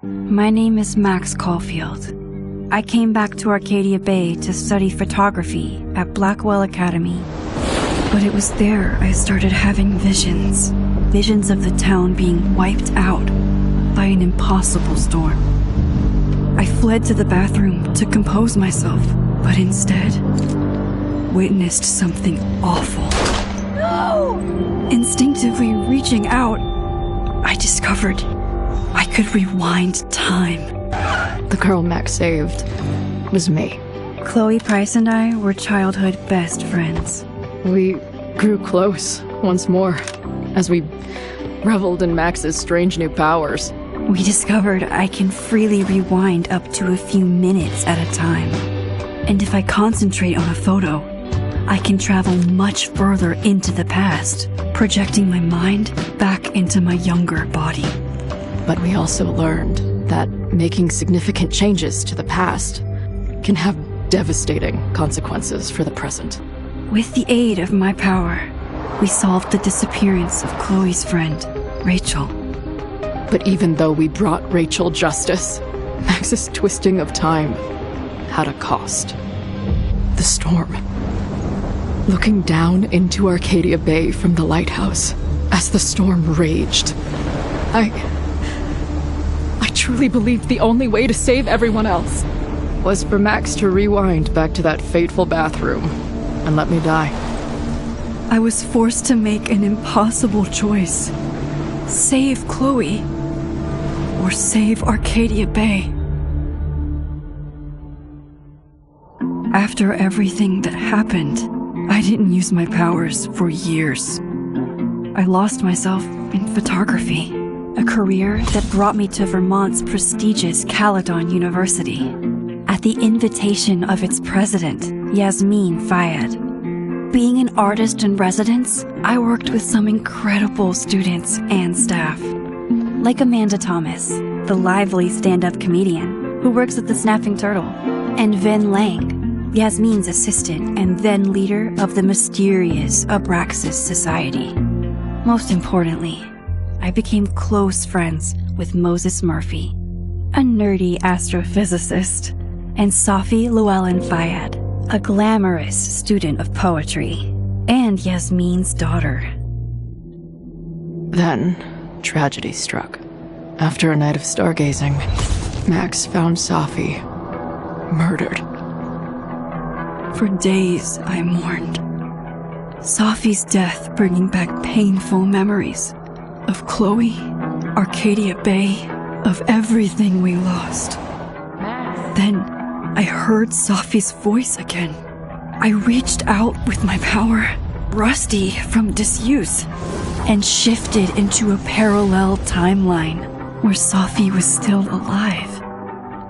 My name is Max Caulfield. I came back to Arcadia Bay to study photography at Blackwell Academy. But it was there I started having visions. Visions of the town being wiped out by an impossible storm. I fled to the bathroom to compose myself, but instead witnessed something awful. No! Instinctively reaching out, I discovered I could rewind time. The girl Max saved was me. Chloe Price and I were childhood best friends. We grew close once more as we reveled in Max's strange new powers. We discovered I can freely rewind up to a few minutes at a time. And if I concentrate on a photo, I can travel much further into the past, projecting my mind back into my younger body. But we also learned that making significant changes to the past can have devastating consequences for the present. With the aid of my power, we solved the disappearance of Chloe's friend, Rachel. But even though we brought Rachel justice, Max's twisting of time had a cost. The storm. Looking down into Arcadia Bay from the lighthouse as the storm raged, I truly believed the only way to save everyone else was for Max to rewind back to that fateful bathroom and let me die. I was forced to make an impossible choice. Save Chloe, or save Arcadia Bay. After everything that happened, I didn't use my powers for years. I lost myself in photography, a career that brought me to Vermont's prestigious Caledon University, at the invitation of its president, Yasmin Fayed. Being an artist in residence, I worked with some incredible students and staff, like Amanda Thomas, the lively stand-up comedian who works at the Snapping Turtle, and Vin Lang, Yasmin's assistant and then leader of the mysterious Abraxas Society. Most importantly, I became close friends with Moses Murphy, a nerdy astrophysicist, and Safi Llewellyn Fayed, a glamorous student of poetry, and Yasmin's daughter. Then, tragedy struck. After a night of stargazing, Max found Safi murdered. For days, I mourned. Safi's death bringing back painful memories of Chloe, Arcadia Bay, of everything we lost. Then, I heard Safi's voice again. I reached out with my power, rusty from disuse, and shifted into a parallel timeline where Safi was still alive,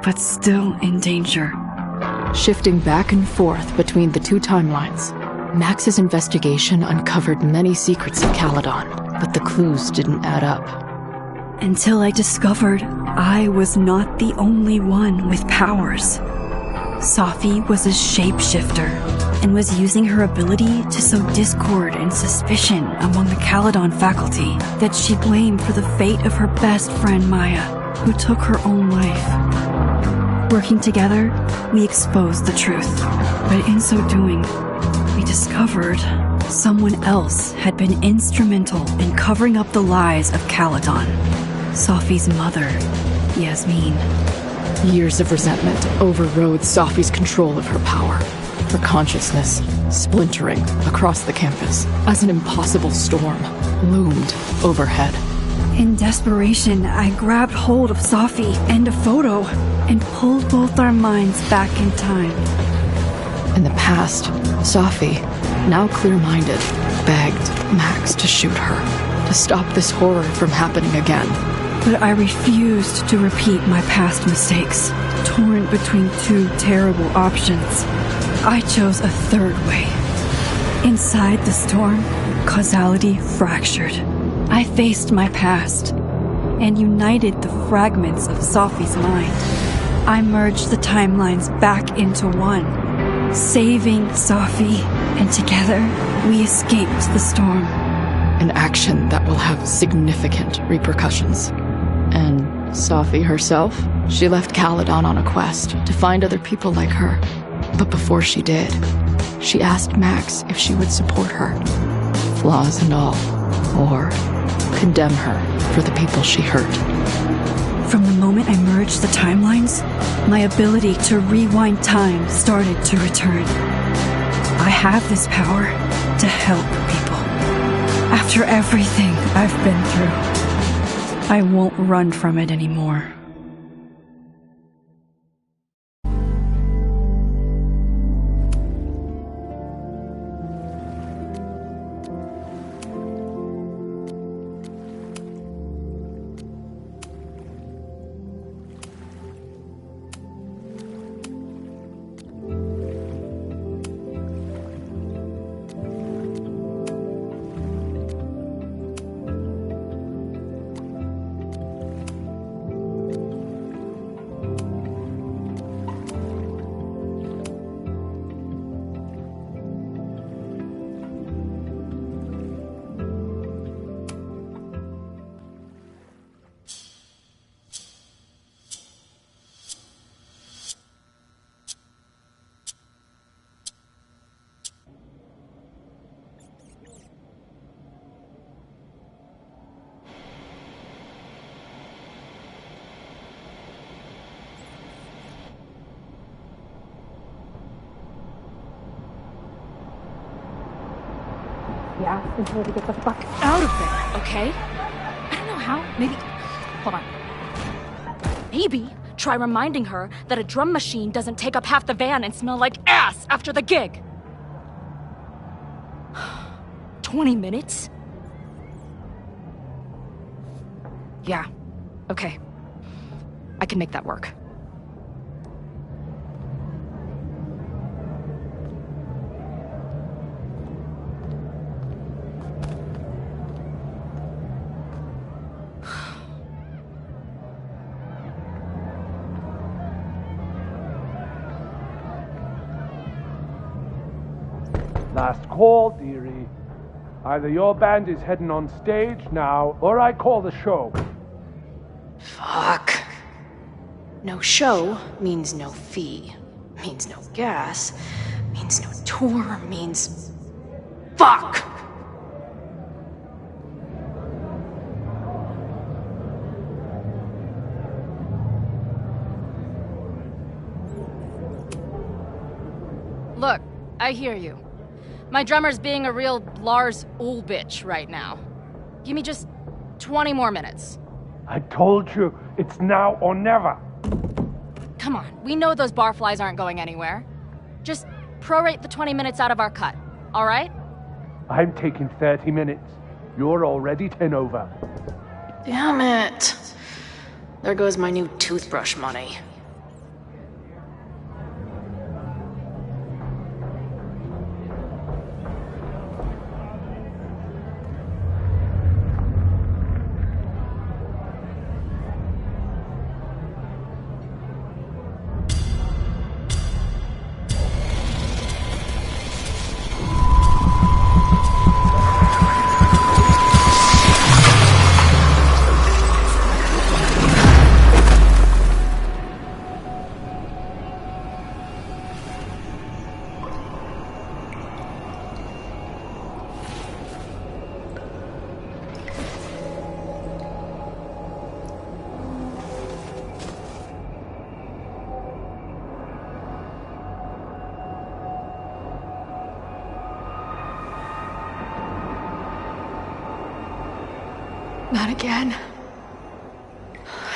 but still in danger. Shifting back and forth between the two timelines, Max's investigation uncovered many secrets of Caledon, but the clues didn't add up. Until I discovered I was not the only one with powers. Safi was a shapeshifter and was using her ability to sow discord and suspicion among the Caledon faculty that she blamed for the fate of her best friend Maya, who took her own life. Working together, we exposed the truth, but in so doing, we discovered someone else had been instrumental in covering up the lies of Caledon. Safi's mother, Yasmin. Years of resentment overrode Safi's control of her power, her consciousness splintering across the campus as an impossible storm loomed overhead. In desperation, I grabbed hold of Safi and a photo and pulled both our minds back in time. In the past, Safi, now clear-minded, begged Max to shoot her, to stop this horror from happening again. But I refused to repeat my past mistakes, torn between two terrible options. I chose a third way. Inside the storm, causality fractured. I faced my past and united the fragments of Safi's mind. I merged the timelines back into one, saving Safi, and together we escaped the storm. An action that will have significant repercussions. And Safi herself, she left Caledon on a quest to find other people like her. But before she did, she asked Max if she would support her, flaws and all, or condemn her for the people she hurt. From the moment I merged the timelines, my ability to rewind time started to return. I have this power to help people. After everything I've been through, I won't run from it anymore. Yeah, and her to get the fuck out of there, okay? I don't know how. Maybe. Hold on. Maybe try reminding her that a drum machine doesn't take up half the van and smell like ass after the gig. 20 minutes? Yeah. Okay. I can make that work. Last call, dearie. Either your band is heading on stage now, or I call the show. Fuck. No show means no fee. Means no gas. Means no tour. Means... Fuck! Look, I hear you. My drummer's being a real Lars Ulrich right now. Give me just 20 more minutes. I told you, it's now or never. Come on, we know those barflies aren't going anywhere. Just prorate the 20 minutes out of our cut, all right? I'm taking 30 minutes. You're already 10 over. Damn it. There goes my new toothbrush money. Not again.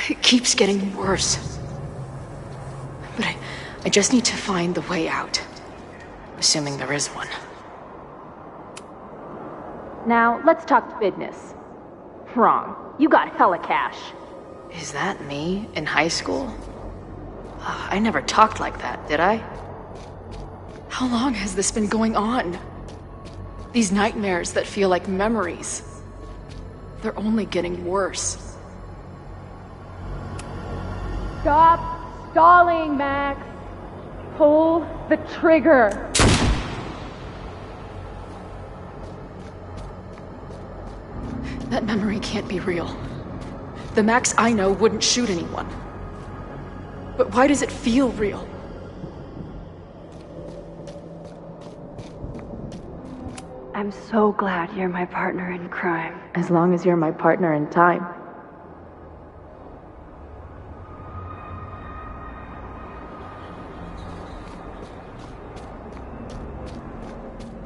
It keeps getting worse. But I just need to find the way out. Assuming there is one. Now, let's talk business. Wrong. You got hella cash. Is that me in high school? I never talked like that, did I? How long has this been going on? These nightmares that feel like memories. They're only getting worse. Stop stalling, Max. Pull the trigger. That memory can't be real. The Max I know wouldn't shoot anyone. But why does it feel real? I'm so glad you're my partner in crime. As long as you're my partner in time.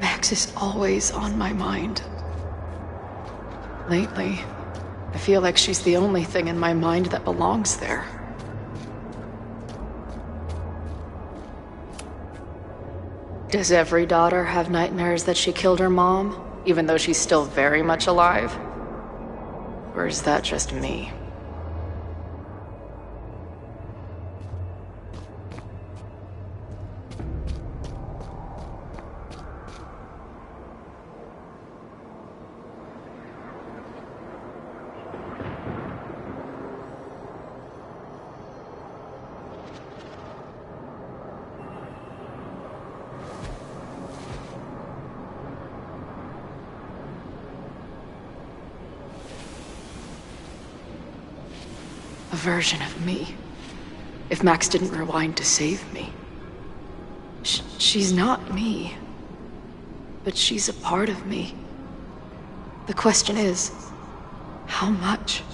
Max is always on my mind. Lately, I feel like she's the only thing in my mind that belongs there. Does every daughter have nightmares that she killed her mom, even though she's still very much alive? Or is that just me? A version of me. If Max didn't rewind to save me. She's not me. But she's a part of me. The question is, how much?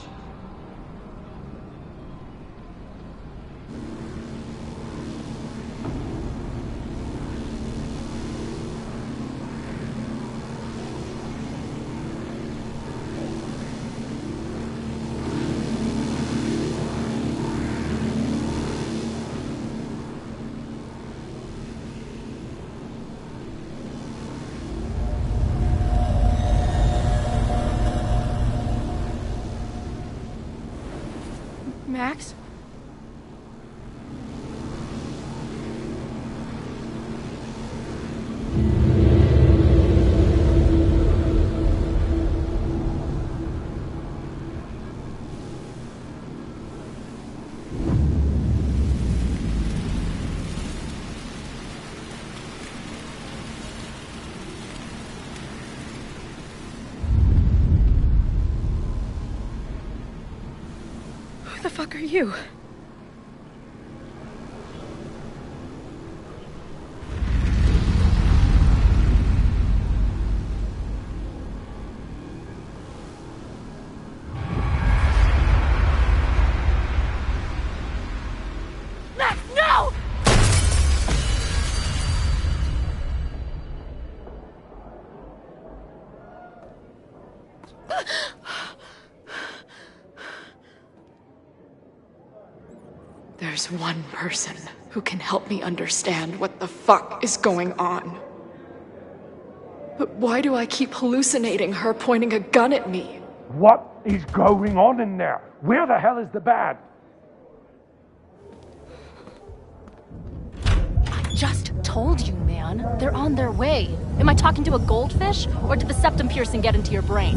Max? Who the fuck are you? Max, no! There's one person who can help me understand what the fuck is going on. But why do I keep hallucinating her pointing a gun at me? What is going on in there? Where the hell is the bad? I just told you, man. They're on their way. Am I talking to a goldfish, or did the septum piercing get into your brain?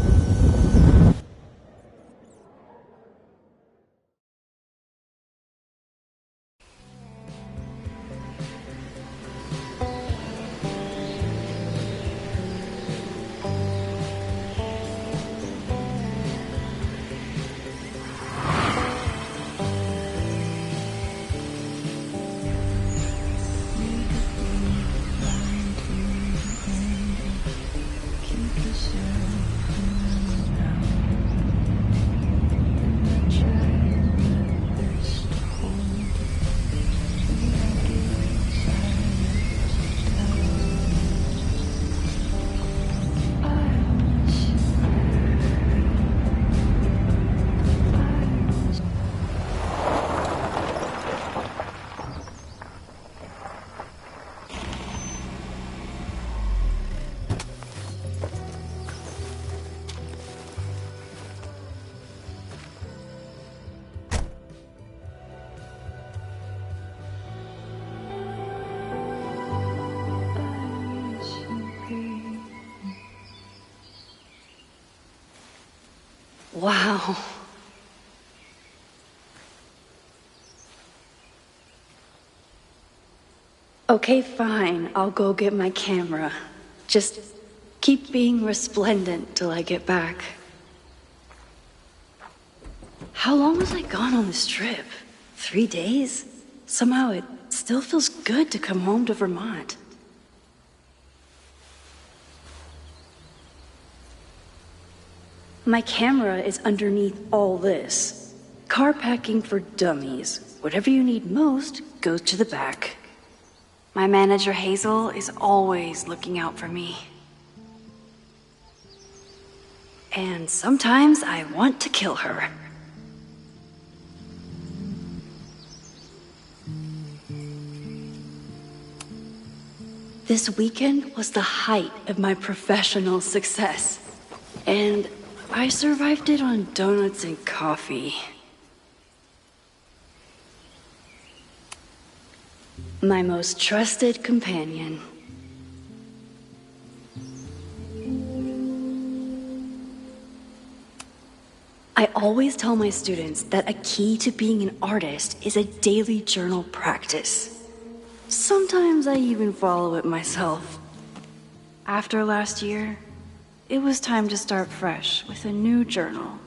Wow. Okay, fine. I'll go get my camera. Just keep being resplendent till I get back. How long was I gone on this trip? 3 days? Somehow it still feels good to come home to Vermont. My camera is underneath all this. Car packing for dummies. Whatever you need most goes to the back. My manager Hazel is always looking out for me. And sometimes I want to kill her. This weekend was the height of my professional success. And I survived it on donuts and coffee. My most trusted companion. I always tell my students that a key to being an artist is a daily journal practice. Sometimes I even follow it myself. After last year, it was time to start fresh with a new journal.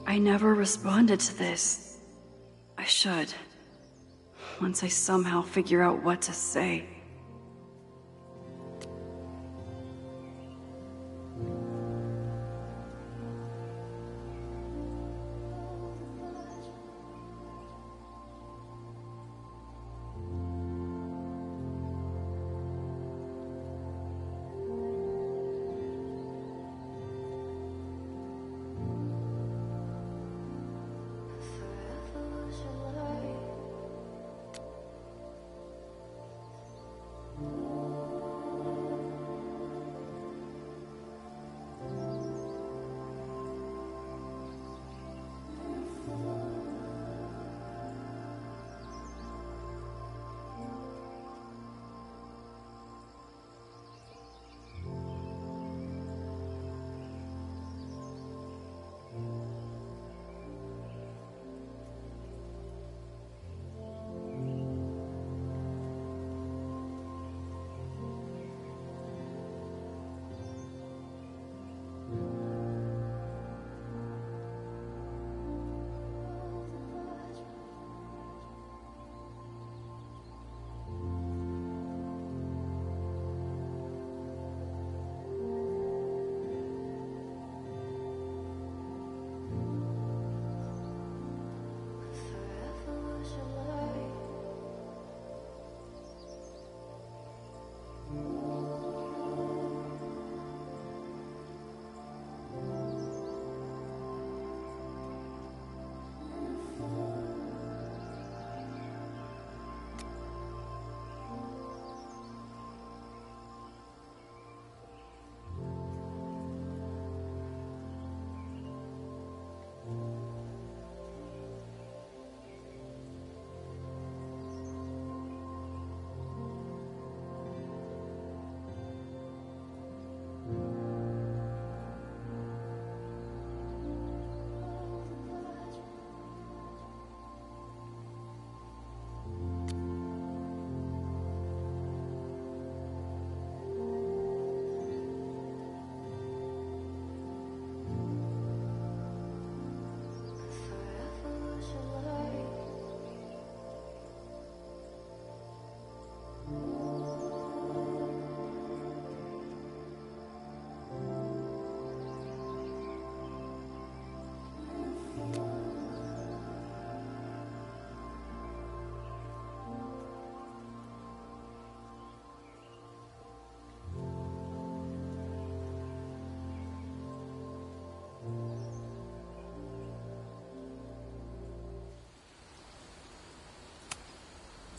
I never responded to this. I should. Once I somehow figure out what to say.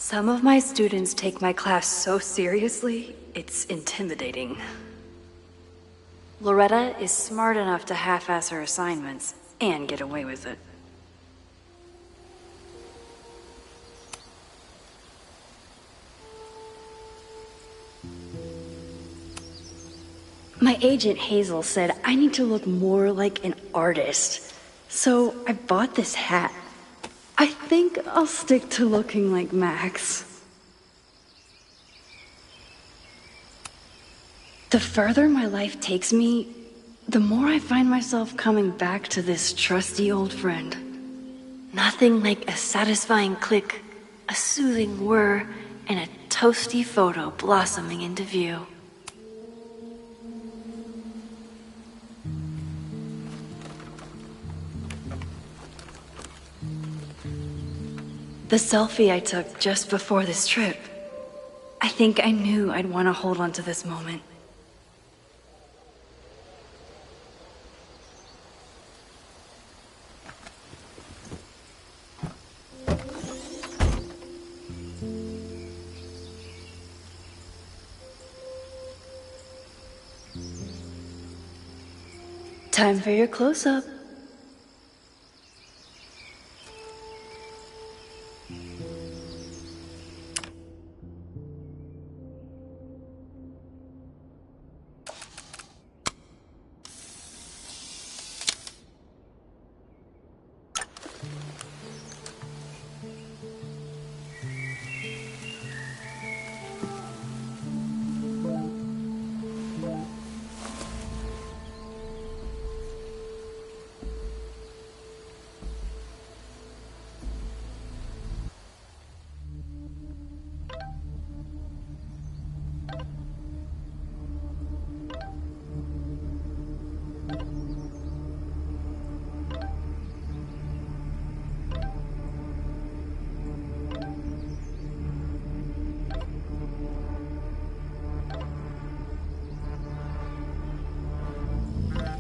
Some of my students take my class so seriously, it's intimidating. Loretta is smart enough to half-ass her assignments and get away with it. My agent Hazel said I need to look more like an artist, so I bought this hat. I think I'll stick to looking like Max. The further my life takes me, the more I find myself coming back to this trusty old friend. Nothing like a satisfying click, a soothing whir, and a toasty photo blossoming into view. The selfie I took just before this trip. I think I knew I'd want to hold on to this moment. Time for your close-up.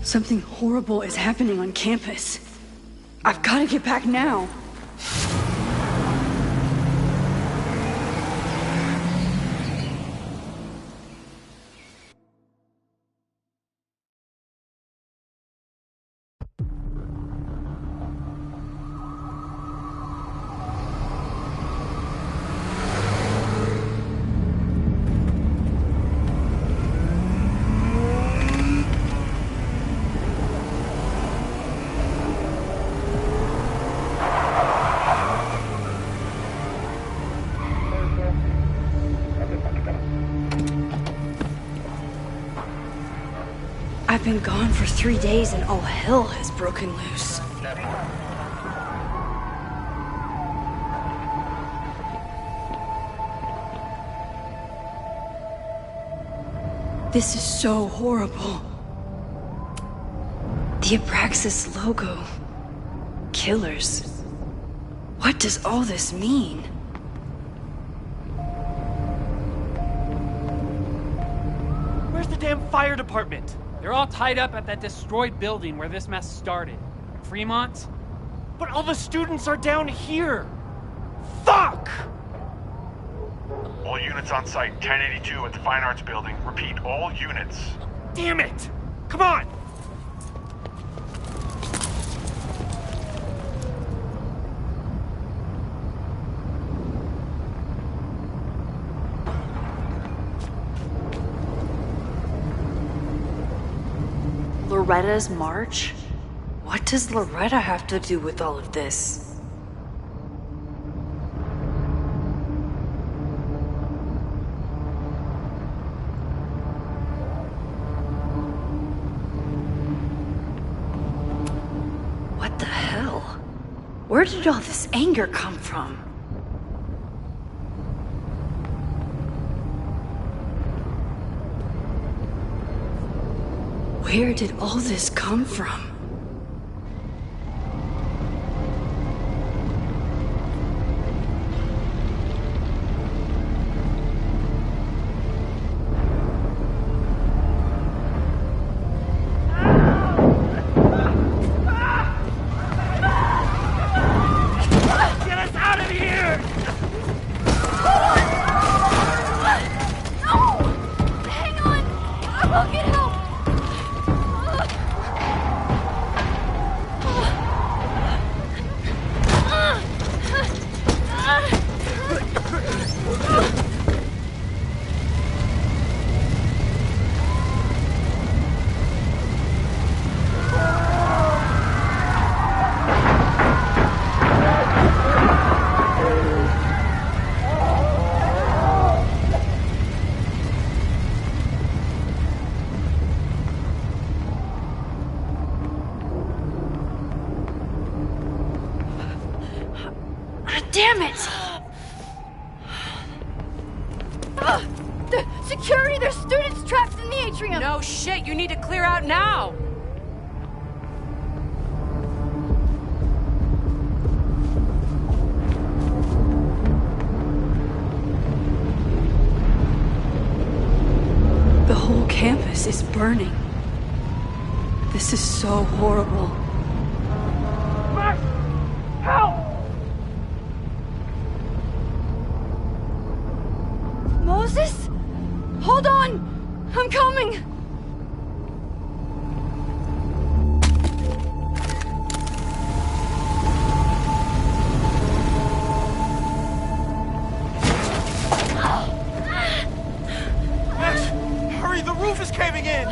Something horrible is happening on campus. I've got to get back now. I've been gone for 3 days and all hell has broken loose. This is so horrible. The Abraxas logo. Killers. What does all this mean? Where's the damn fire department? They're all tied up at that destroyed building where this mess started. Fremont? But all the students are down here! Fuck! All units on site, 1082 at the Fine Arts Building. Repeat, all units. Damn it! Come on! Loretta's march? What does Loretta have to do with all of this? What the hell? Where did all this anger come from? Where did all this come from? Get us out of here! Damn it! The security! There's students trapped in the atrium! No shit, you need to clear out now! The whole campus is burning. This is so horrible. Max! Help! Moses? Hold on! I'm coming! Max, hurry, the roof is caving in!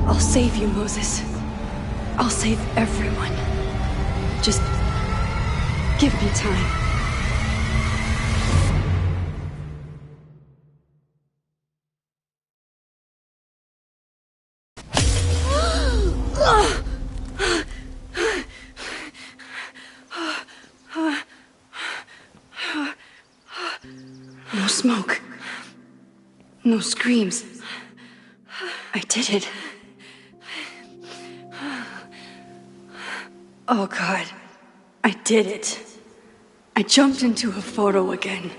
I'll save you, Moses. I'll save everyone. Just give me time. No smoke. No screams. I did it. Oh God, I did it. I jumped into a photo again.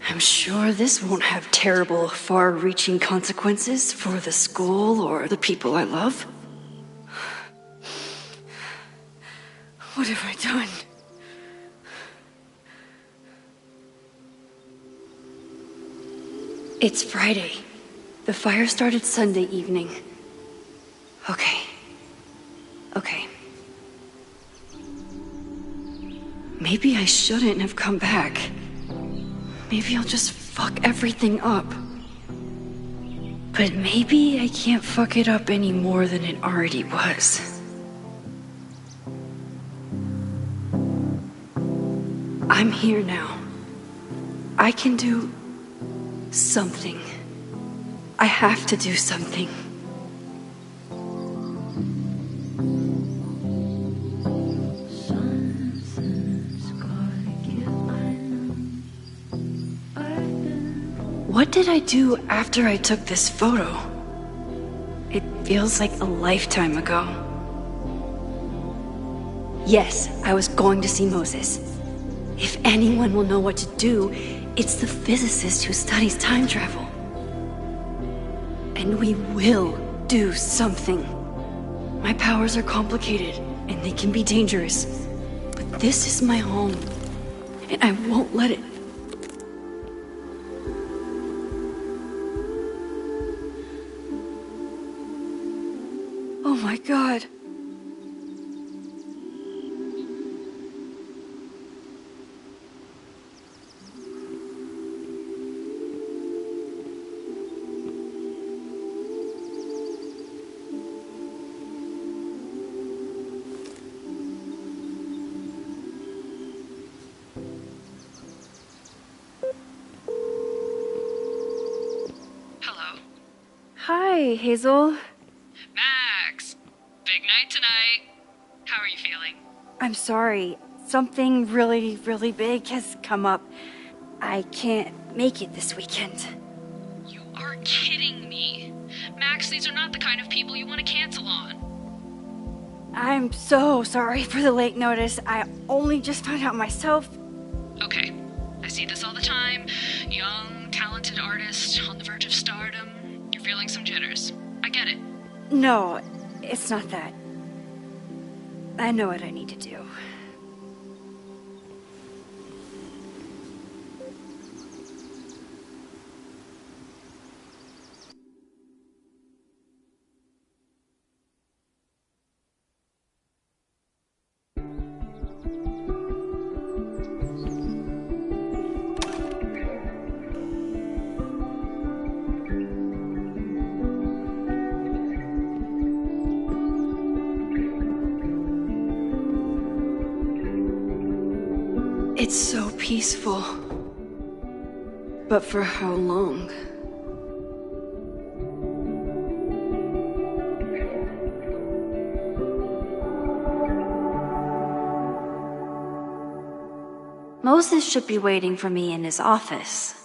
I'm sure this won't have terrible, far-reaching consequences for the school or the people I love. What have I done? It's Friday. The fire started Sunday evening. Okay. Maybe I shouldn't have come back. Maybe I'll just fuck everything up. But maybe I can't fuck it up any more than it already was. I'm here now. I can do something. I have to do something. What did I do after I took this photo? It feels like a lifetime ago. Yes, I was going to see Moses. If anyone will know what to do, it's the physicist who studies time travel. And we will do something. My powers are complicated, and they can be dangerous. But this is my home, and I won't let it. Oh my God. Hello? Hi, Hazel. Max! Big night tonight. How are you feeling? I'm sorry. Something really, really big has come up. I can't make it this weekend. You are kidding me. Max, these are not the kind of people you want to cancel on. I'm so sorry for the late notice. I only just found out myself. Okay, I see this all the time. Young young, talented artist on the verge of stardom. You're feeling some jitters. I get it. No, it's not that. I know what I need to do. It's so peaceful. But for how long? Moses should be waiting for me in his office.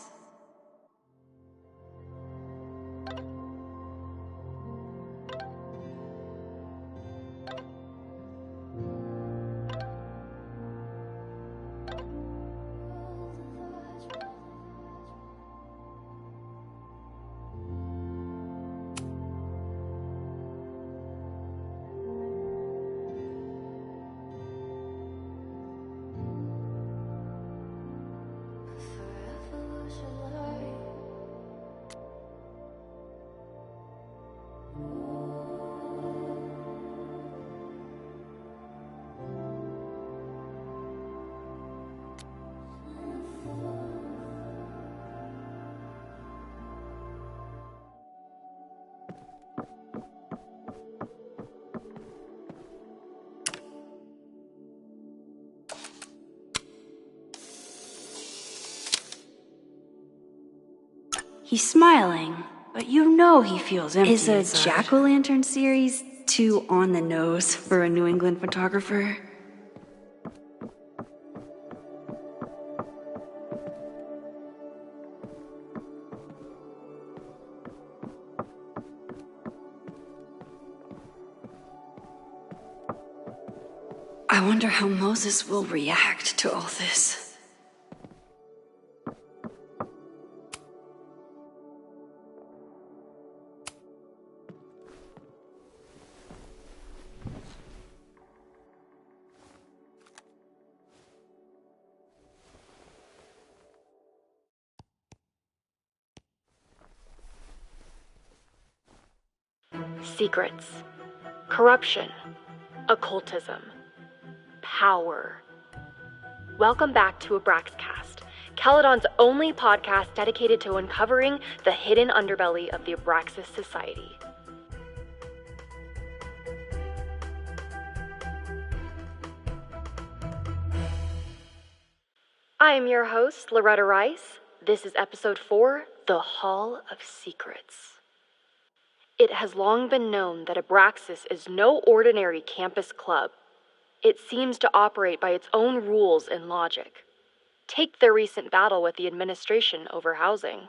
He's smiling, but you know he feels empty. Is a jack-o'-lantern series too on the nose for a New England photographer? I wonder how Moses will react to all this. Secrets, corruption, occultism, power. Welcome back to Abraxcast, Caledon's only podcast dedicated to uncovering the hidden underbelly of the Abraxas Society. I am your host, Loretta Rice. This is episode 4, The Hall of Secrets. It has long been known that Abraxas is no ordinary campus club. It seems to operate by its own rules and logic. Take their recent battle with the administration over housing.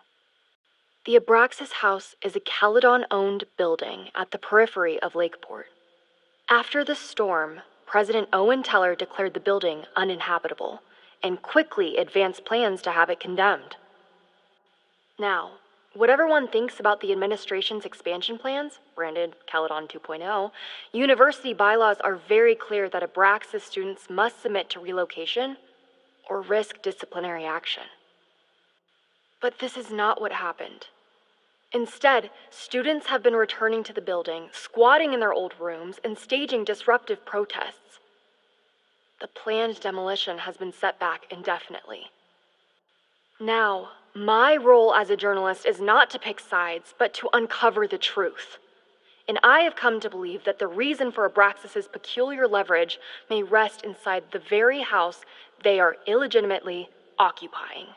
The Abraxas House is a Caledon-owned building at the periphery of Lakeport. After the storm, President Owen Teller declared the building uninhabitable and quickly advanced plans to have it condemned. Now, whatever one thinks about the administration's expansion plans, branded Caledon 2.0, university bylaws are very clear that Abraxas students must submit to relocation or risk disciplinary action. But this is not what happened. Instead, students have been returning to the building, squatting in their old rooms, and staging disruptive protests. The planned demolition has been set back indefinitely. Now, my role as a journalist is not to pick sides, but to uncover the truth. And I have come to believe that the reason for Abraxas's peculiar leverage may rest inside the very house they are illegitimately occupying.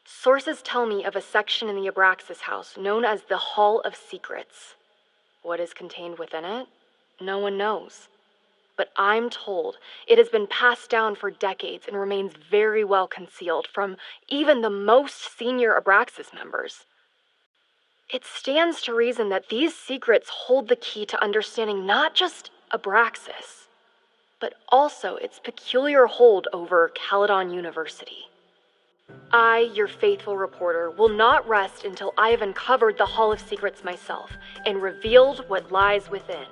Sources tell me of a section in the Abraxas house known as the Hall of Secrets. What is contained within it? No one knows. But I'm told it has been passed down for decades and remains very well concealed from even the most senior Abraxas members. It stands to reason that these secrets hold the key to understanding not just Abraxas, but also its peculiar hold over Caledon University. I, your faithful reporter, will not rest until I have uncovered the Hall of Secrets myself and revealed what lies within.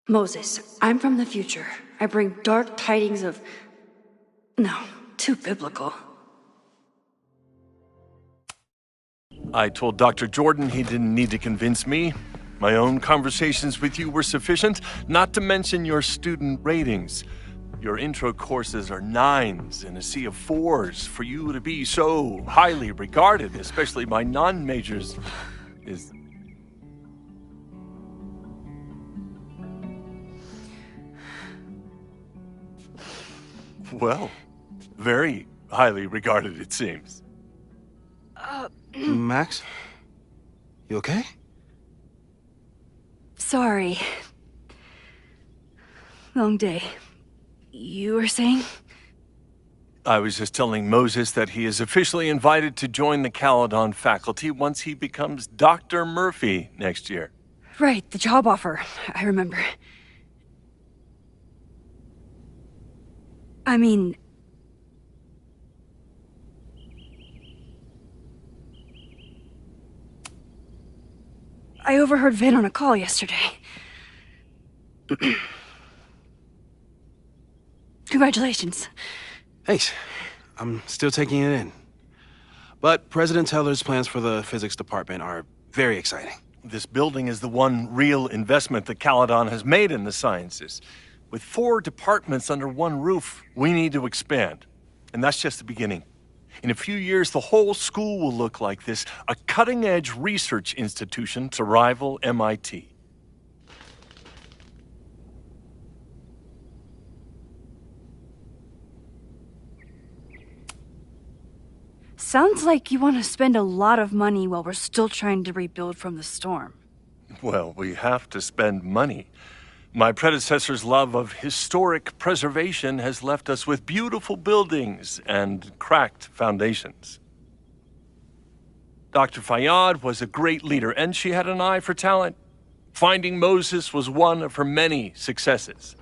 Moses, I'm from the future. I bring dark tidings of... No, too biblical. I told Dr. Jordan he didn't need to convince me. My own conversations with you were sufficient, not to mention your student ratings. Your intro courses are 9s in a sea of 4s. For you to be so highly regarded, especially by non-majors, is... Well, very highly regarded, it seems. Max? You okay? Sorry. Long day. You were saying? I was just telling Moses that he is officially invited to join the Caledon faculty once he becomes Dr. Murphy next year. Right, the job offer. I remember. I mean... I overheard Vin on a call yesterday. Congratulations. Thanks. I'm still taking it in. But President Teller's plans for the physics department are very exciting. This building is the one real investment that Caledon has made in the sciences. With 4 departments under one roof, we need to expand. And that's just the beginning. In a few years, the whole school will look like this, a cutting-edge research institution to rival MIT. Sounds like you want to spend a lot of money while we're still trying to rebuild from the storm. Well, we have to spend money. My predecessor's love of historic preservation has left us with beautiful buildings and cracked foundations. Dr. Fayyad was a great leader, and she had an eye for talent. Finding Moses was one of her many successes.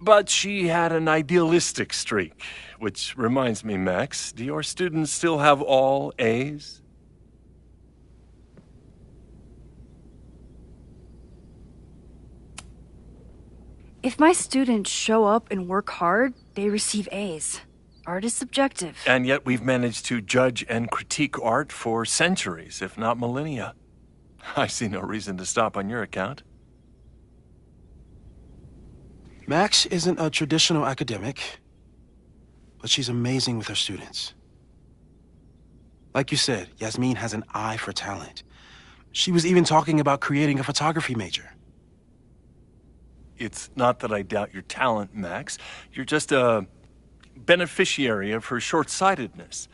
But she had an idealistic streak, which reminds me, Max, do your students still have all A's? If my students show up and work hard, they receive A's. Art is subjective. And yet we've managed to judge and critique art for centuries, if not millennia. I see no reason to stop on your account. Max isn't a traditional academic, but she's amazing with her students. Like you said, Yasmin has an eye for talent. She was even talking about creating a photography major. It's not that I doubt your talent, Max. You're just a beneficiary of her short-sightedness.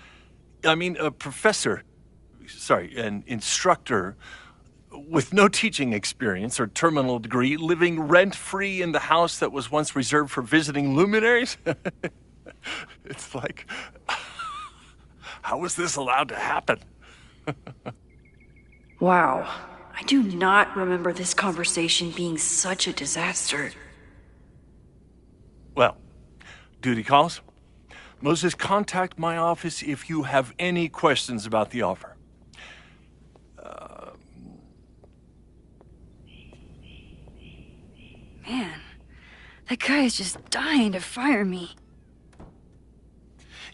I mean, an instructor with no teaching experience or terminal degree, living rent-free in the house that was once reserved for visiting luminaries? It's like, how was this allowed to happen? Wow. I do not remember this conversation being such a disaster. Well, duty calls. Moses, contact my office if you have any questions about the offer. Man, that guy is just dying to fire me.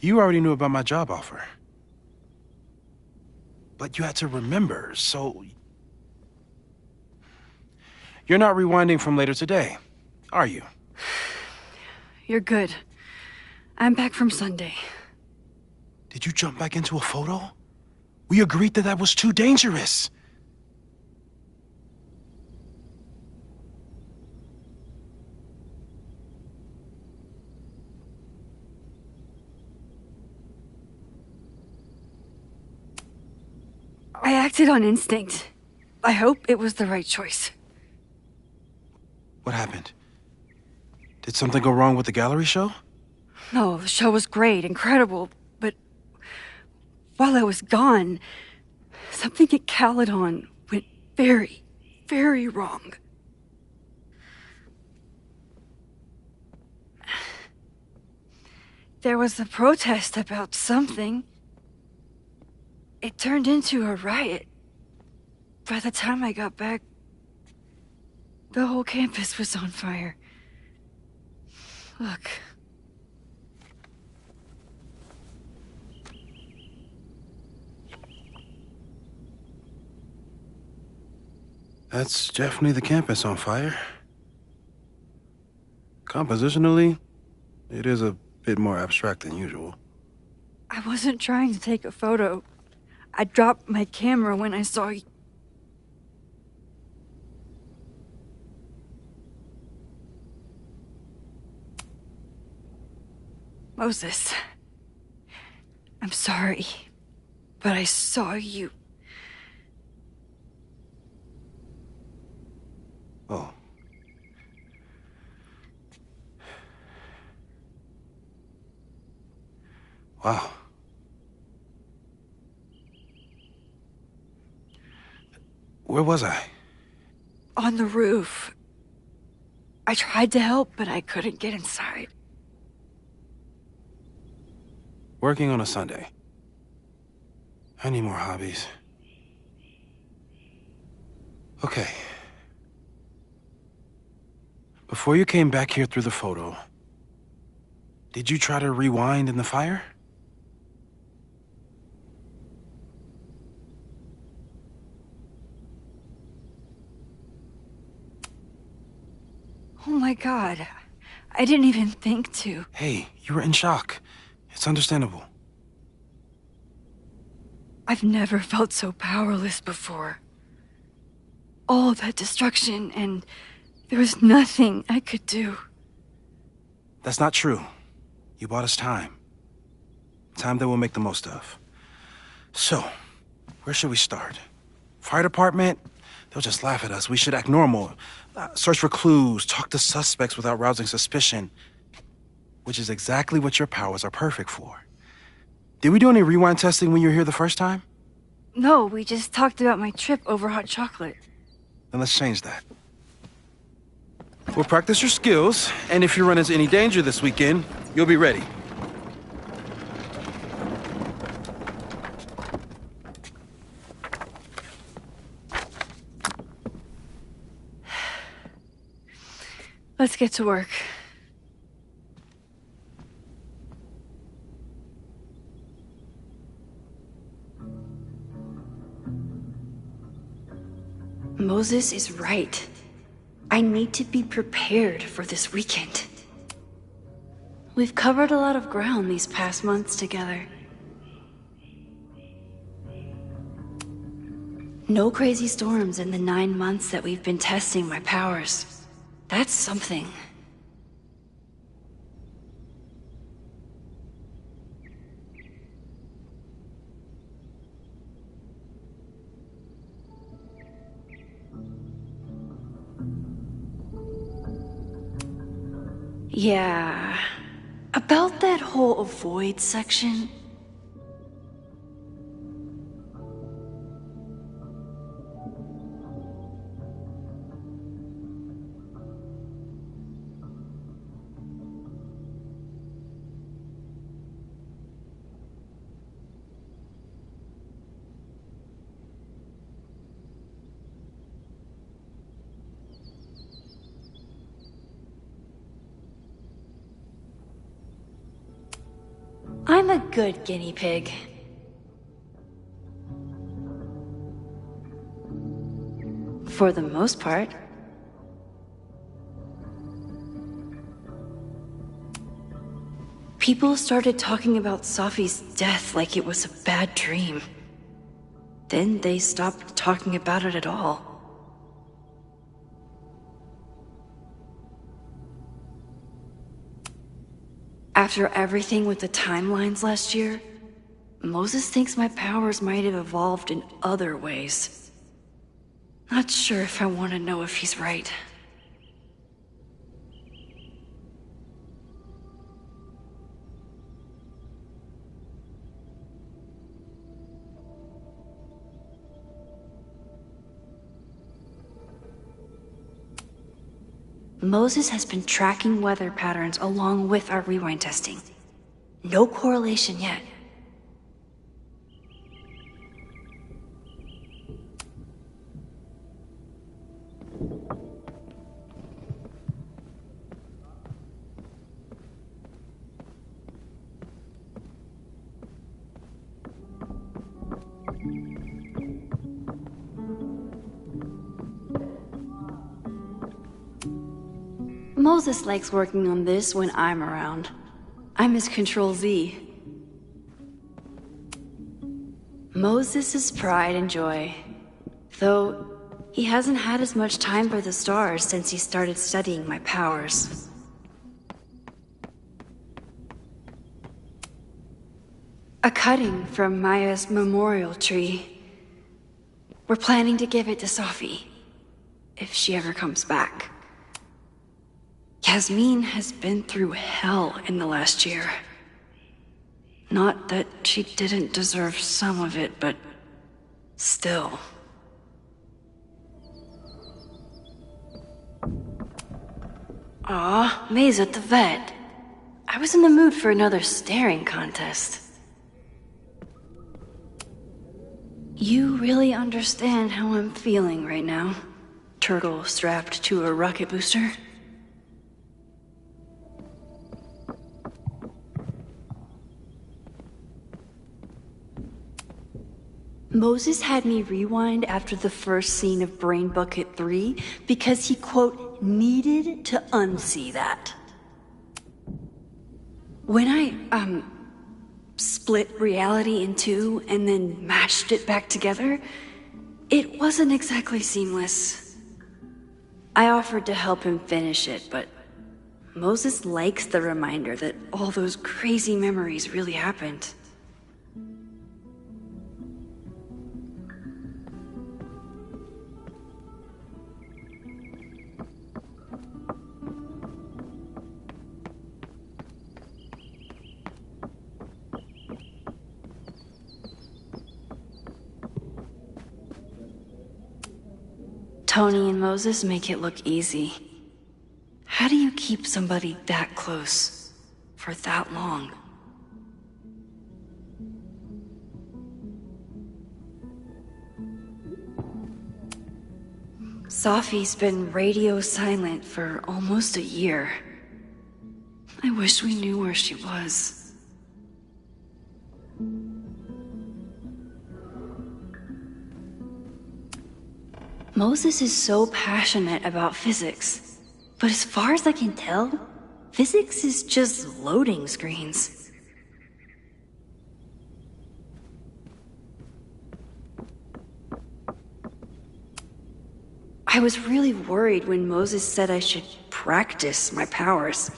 You already knew about my job offer. But you had to remember, so... You're not rewinding from later today, are you? You're good. I'm back from Sunday. Did you jump back into a photo? We agreed that that was too dangerous. I acted on instinct. I hope it was the right choice. What happened? Did something go wrong with the gallery show? No, the show was great, incredible, but while I was gone, something at Caledon went very, very wrong. There was a protest about something. It turned into a riot. By the time I got back, the whole campus was on fire. Look. That's definitely the campus on fire. Compositionally, it is a bit more abstract than usual. I wasn't trying to take a photo. I dropped my camera when I saw you. Moses, I'm sorry, but I saw you. Oh. Wow. Where was I? On the roof. I tried to help, but I couldn't get inside. Working on a Sunday. I need more hobbies. Okay. Before you came back here through the photo, did you try to rewind in the fire? Oh my God. I didn't even think to. Hey, you were in shock. It's understandable. I've never felt so powerless before. All that destruction, and there was nothing I could do. That's not true. You bought us time. Time that we'll make the most of. So, where should we start? Fire department? They'll just laugh at us. We should act normal. Search for clues, talk to suspects without rousing suspicion. Which is exactly what your powers are perfect for. Did we do any rewind testing when you were here the first time? No, we just talked about my trip over hot chocolate. Then let's change that. We'll practice your skills, and if you run into any danger this weekend, you'll be ready. Let's get to work. Moses is right. I need to be prepared for this weekend. We've covered a lot of ground these past months together. No crazy storms in the 9 months that we've been testing my powers. That's something. Yeah, about that whole avoid section. I'm a good guinea pig. For the most part. People started talking about Safi's death like it was a bad dream. Then they stopped talking about it at all. After everything with the timelines last year, Moses thinks my powers might have evolved in other ways. Not sure if I want to know if he's right. Moses has been tracking weather patterns along with our rewind testing. No correlation yet. Moses likes working on this when I'm around. I'm his Control-Z. Moses' pride and joy. Though, he hasn't had as much time for the stars since he started studying my powers. A cutting from Maya's memorial tree. We're planning to give it to Safi, if she ever comes back. Yasmin has been through hell in the last year. Not that she didn't deserve some of it, but still. Aw, May's at the vet. I was in the mood for another staring contest. You really understand how I'm feeling right now? Turtle strapped to a rocket booster? Moses had me rewind after the first scene of Brain Bucket 3 because he, quote, needed to unsee that. When I, split reality in two and then mashed it back together, it wasn't exactly seamless. I offered to help him finish it, but Moses likes the reminder that all those crazy memories really happened. Tony and Moses make it look easy. How do you keep somebody that close for that long? Safi's been radio silent for almost a year. I wish we knew where she was. Moses is so passionate about physics, but as far as I can tell, physics is just loading screens. I was really worried when Moses said I should practice my powers,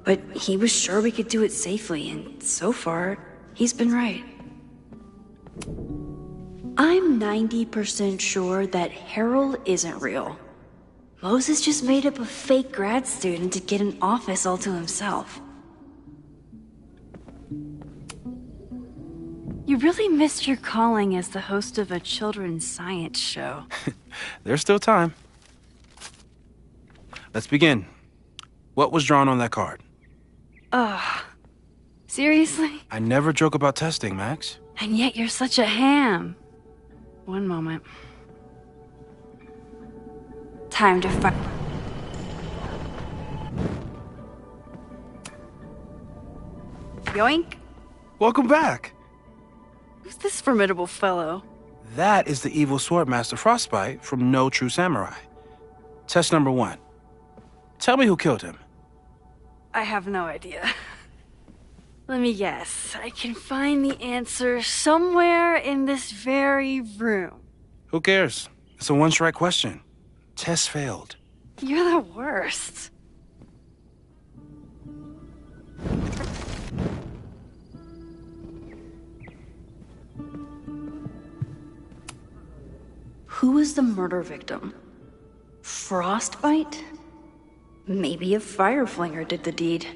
but he was sure we could do it safely, and so far, he's been right. I'm 90% sure that Harold isn't real. Moses just made up a fake grad student to get an office all to himself. You really missed your calling as the host of a children's science show. There's still time. Let's begin. What was drawn on that card? Ugh. Seriously? I never joke about testing, Max. And yet you're such a ham. One moment. Time to fight. Yoink. Welcome back. Who's this formidable fellow? That is the evil Swordmaster Frostbite from No True Samurai. Test number 1. Tell me who killed him. I have no idea. Let me guess. I can find the answer somewhere in this very room. Who cares? It's a one-strike question. Test failed. You're the worst. Who was the murder victim? Frostbite? Maybe a fire flinger did the deed.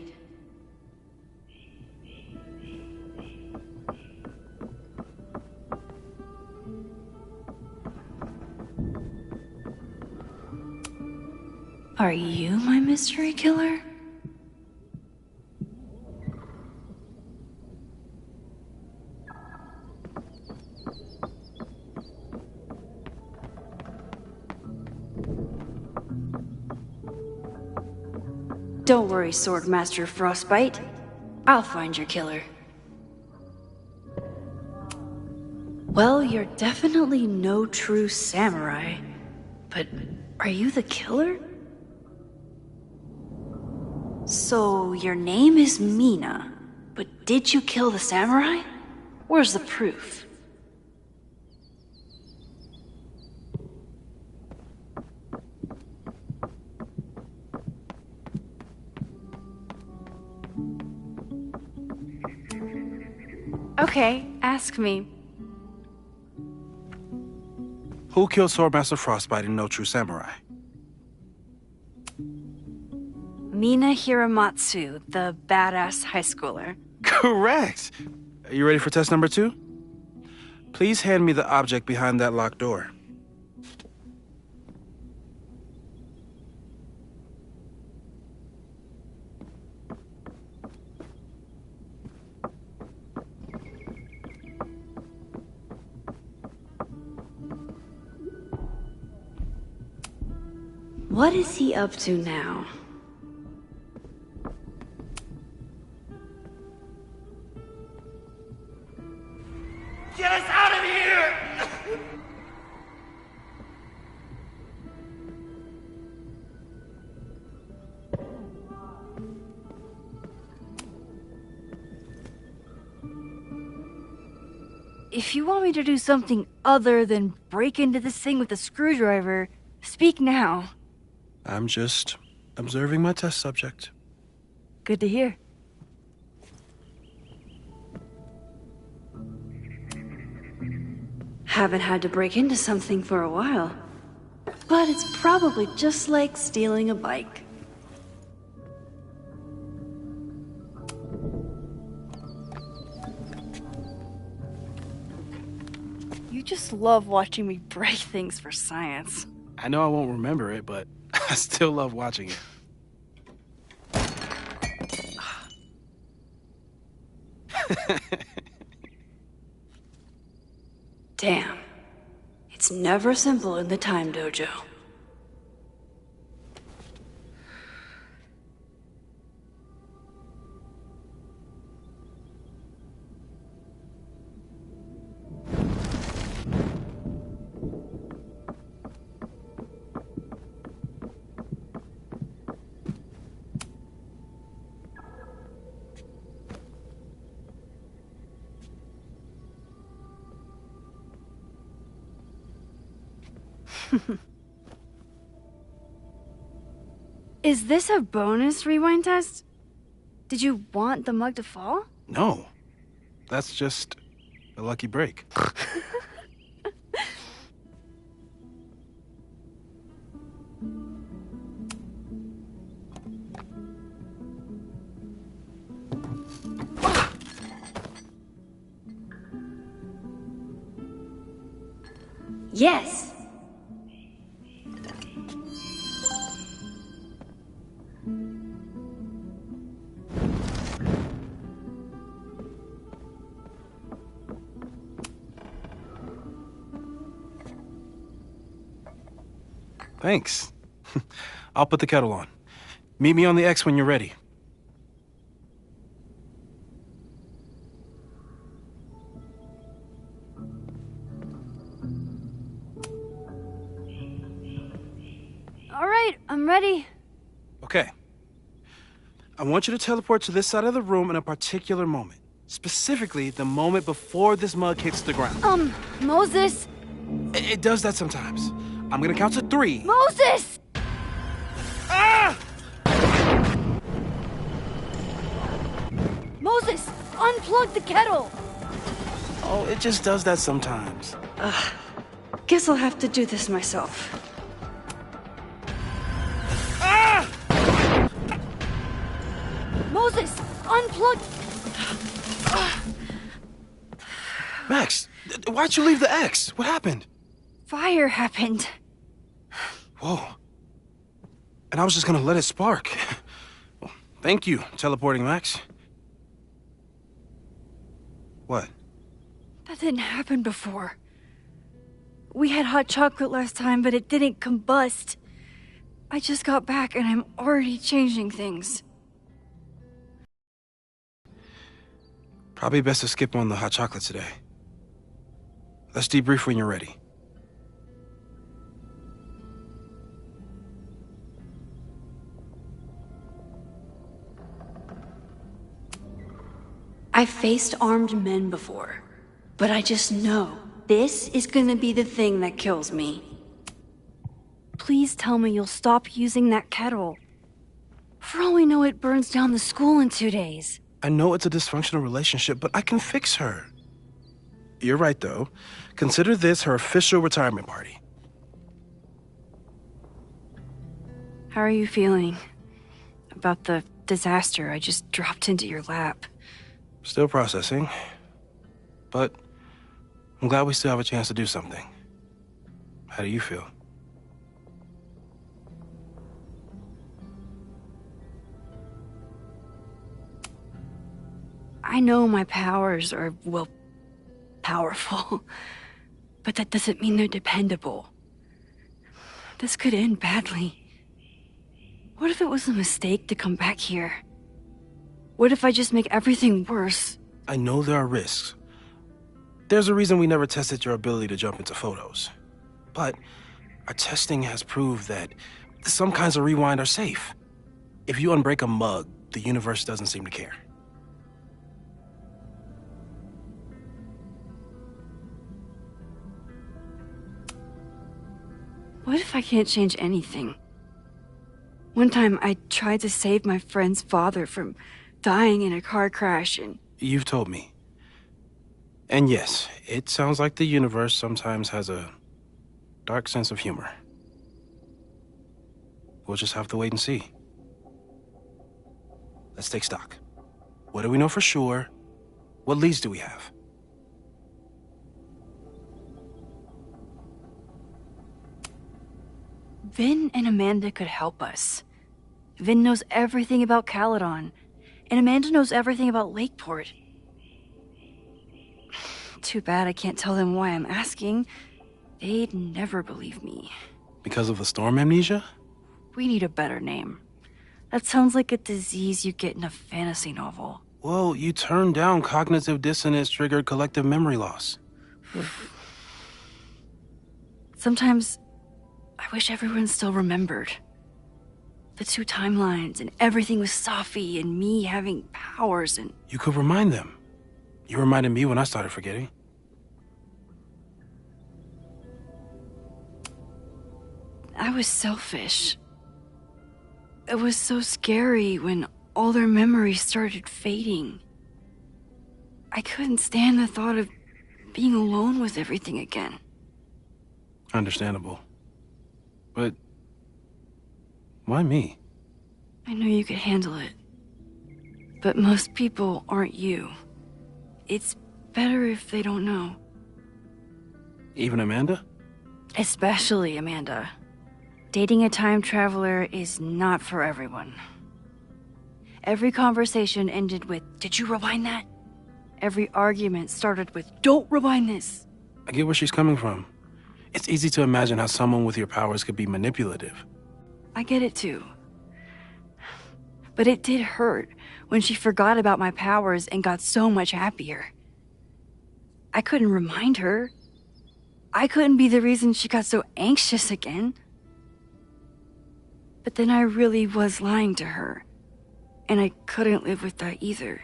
Are you my mystery killer? Don't worry, Swordmaster Frostbite. I'll find your killer. Well, you're definitely no true samurai. But are you the killer? So, your name is Mina, but did you kill the samurai? Where's the proof? Okay, ask me. Who killed Swordmaster Frostbite in No True Samurai? Mina Hiramatsu, the badass high schooler. Correct! Are you ready for test number 2? Please hand me the object behind that locked door. What is he up to now? Get us out of here! If you want me to do something other than break into this thing with a screwdriver, speak now. I'm just observing my test subject. Good to hear. Haven't had to break into something for a while. But it's probably just like stealing a bike. You just love watching me break things for science. I know I won't remember it, but I still love watching it. Damn. It's never simple in the Time Dojo. Is this a bonus rewind test? Did you want the mug to fall? No. That's just a lucky break. Yes! Thanks. I'll put the kettle on. Meet me on the X when you're ready. All right, I'm ready. Okay. I want you to teleport to this side of the room in a particular moment. Specifically, the moment before this mug hits the ground. Moses! It does that sometimes. I'm gonna count to 3. Moses! Ah! Moses! Unplug the kettle! Oh, it just does that sometimes. guess I'll have to do this myself. Moses, unplug. Max, why'd you leave the X? What happened? Fire happened. Whoa. And I was just gonna let it spark. Well, thank you, teleporting Max. What? That didn't happen before. We had hot chocolate last time, but it didn't combust. I just got back and I'm already changing things. Probably best to skip on the hot chocolate today. Let's debrief when you're ready. I've faced armed men before, but I just know this is gonna be the thing that kills me. Please tell me you'll stop using that kettle. For all we know, it burns down the school in 2 days. I know it's a dysfunctional relationship, but I can fix her. You're right, though. Consider this her official retirement party. How are you feeling about the disaster I just dropped into your lap? Still processing, but I'm glad we still have a chance to do something. How do you feel? I know my powers are, well, powerful, but that doesn't mean they're dependable. This could end badly. What if it was a mistake to come back here? What if I just make everything worse? I know there are risks. There's a reason we never tested your ability to jump into photos. But our testing has proved that some kinds of rewind are safe. If you unbreak a mug, the universe doesn't seem to care. What if I can't change anything? One time I tried to save my friend's father from dying in a car crash and... You've told me. And yes, it sounds like the universe sometimes has a dark sense of humor. We'll just have to wait and see. Let's take stock. What do we know for sure? What leads do we have? Vin and Amanda could help us. Vin knows everything about Caledon, and Amanda knows everything about Lakeport. Too bad I can't tell them why I'm asking. They'd never believe me. Because of the storm amnesia? We need a better name. That sounds like a disease you get in a fantasy novel. Well, you turned down cognitive dissonance triggered collective memory loss. Sometimes I wish everyone still remembered. The 2 timelines and everything with Safi and me having powers and... You could remind them. You reminded me when I started forgetting. I was selfish. It was so scary when all their memories started fading. I couldn't stand the thought of being alone with everything again. Understandable. But why me? I know you could handle it. But most people aren't you. It's better if they don't know. Even Amanda? Especially Amanda. Dating a time traveler is not for everyone. Every conversation ended with, "Did you rewind that?" Every argument started with, "Don't rewind this." I get where she's coming from. It's easy to imagine how someone with your powers could be manipulative. I get it too. But it did hurt when she forgot about my powers and got so much happier. I couldn't remind her. I couldn't be the reason she got so anxious again. But then I really was lying to her, and I couldn't live with that either.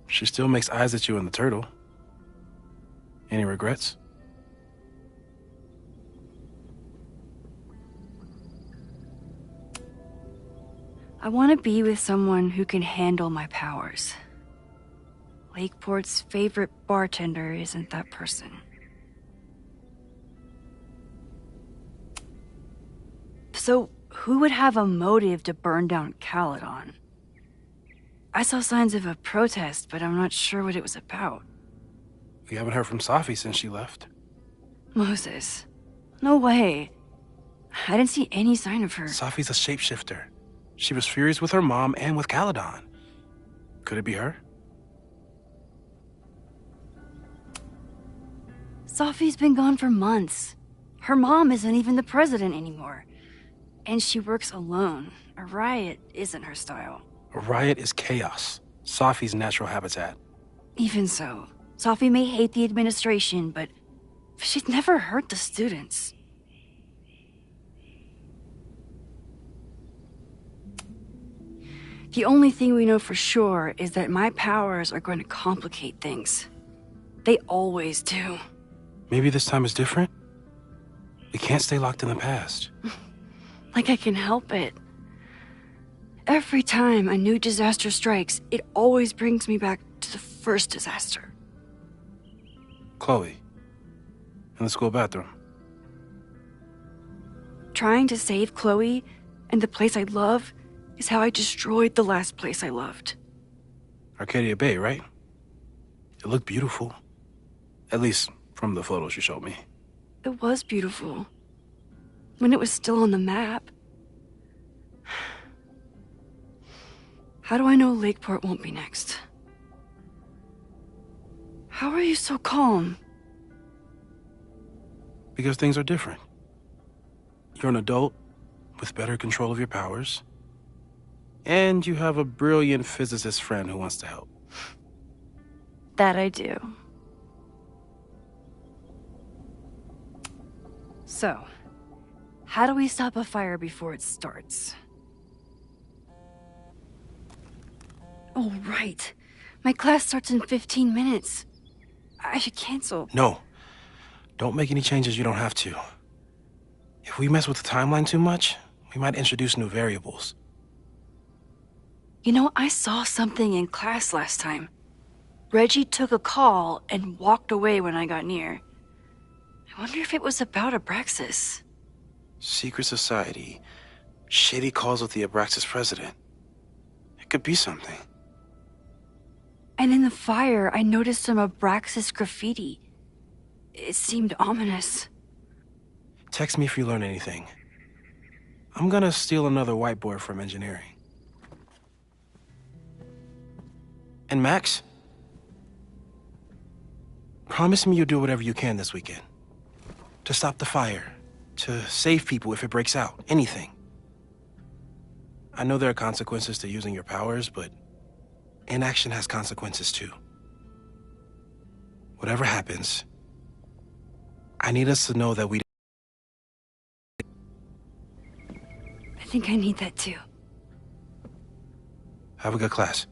She still makes eyes at you and the turtle. Any regrets? I want to be with someone who can handle my powers. Lakeport's favorite bartender isn't that person. So, who would have a motive to burn down Caledon? I saw signs of a protest, but I'm not sure what it was about. We haven't heard from Safi since she left. Moses. No way. I didn't see any sign of her. Safi's a shapeshifter. She was furious with her mom and with Caledon. Could it be her? Safi's been gone for months. Her mom isn't even the president anymore. And she works alone. A riot isn't her style. A riot is chaos. Safi's natural habitat. Even so, Safi may hate the administration, but she'd never hurt the students. The only thing we know for sure is that my powers are going to complicate things. They always do. Maybe this time is different? We can't stay locked in the past. Like I can help it. Every time a new disaster strikes, it always brings me back to the first disaster. Chloe, in the school bathroom. Trying to save Chloe and the place I love is how I destroyed the last place I loved. Arcadia Bay, right? It looked beautiful. At least from the photos you showed me. It was beautiful. When it was still on the map. How do I know Lakeport won't be next? How are you so calm? Because things are different. You're an adult with better control of your powers. And you have a brilliant physicist friend who wants to help. That I do. So, how do we stop a fire before it starts? Oh, right. My class starts in 15 minutes. I should cancel. No. Don't make any changes you don't have to. If we mess with the timeline too much, we might introduce new variables. You know, I saw something in class last time. Reggie took a call and walked away when I got near. I wonder if it was about Abraxas. Secret society. Shady calls with the Abraxas president. It could be something. And in the fire, I noticed some Abraxas graffiti. It seemed ominous. Text me if you learn anything. I'm gonna steal another whiteboard from engineering. And Max? Promise me you'll do whatever you can this weekend. To stop the fire. To save people if it breaks out. Anything. I know there are consequences to using your powers, but inaction has consequences too. Whatever happens, I need us to know that we... I think I need that too. Have a good class.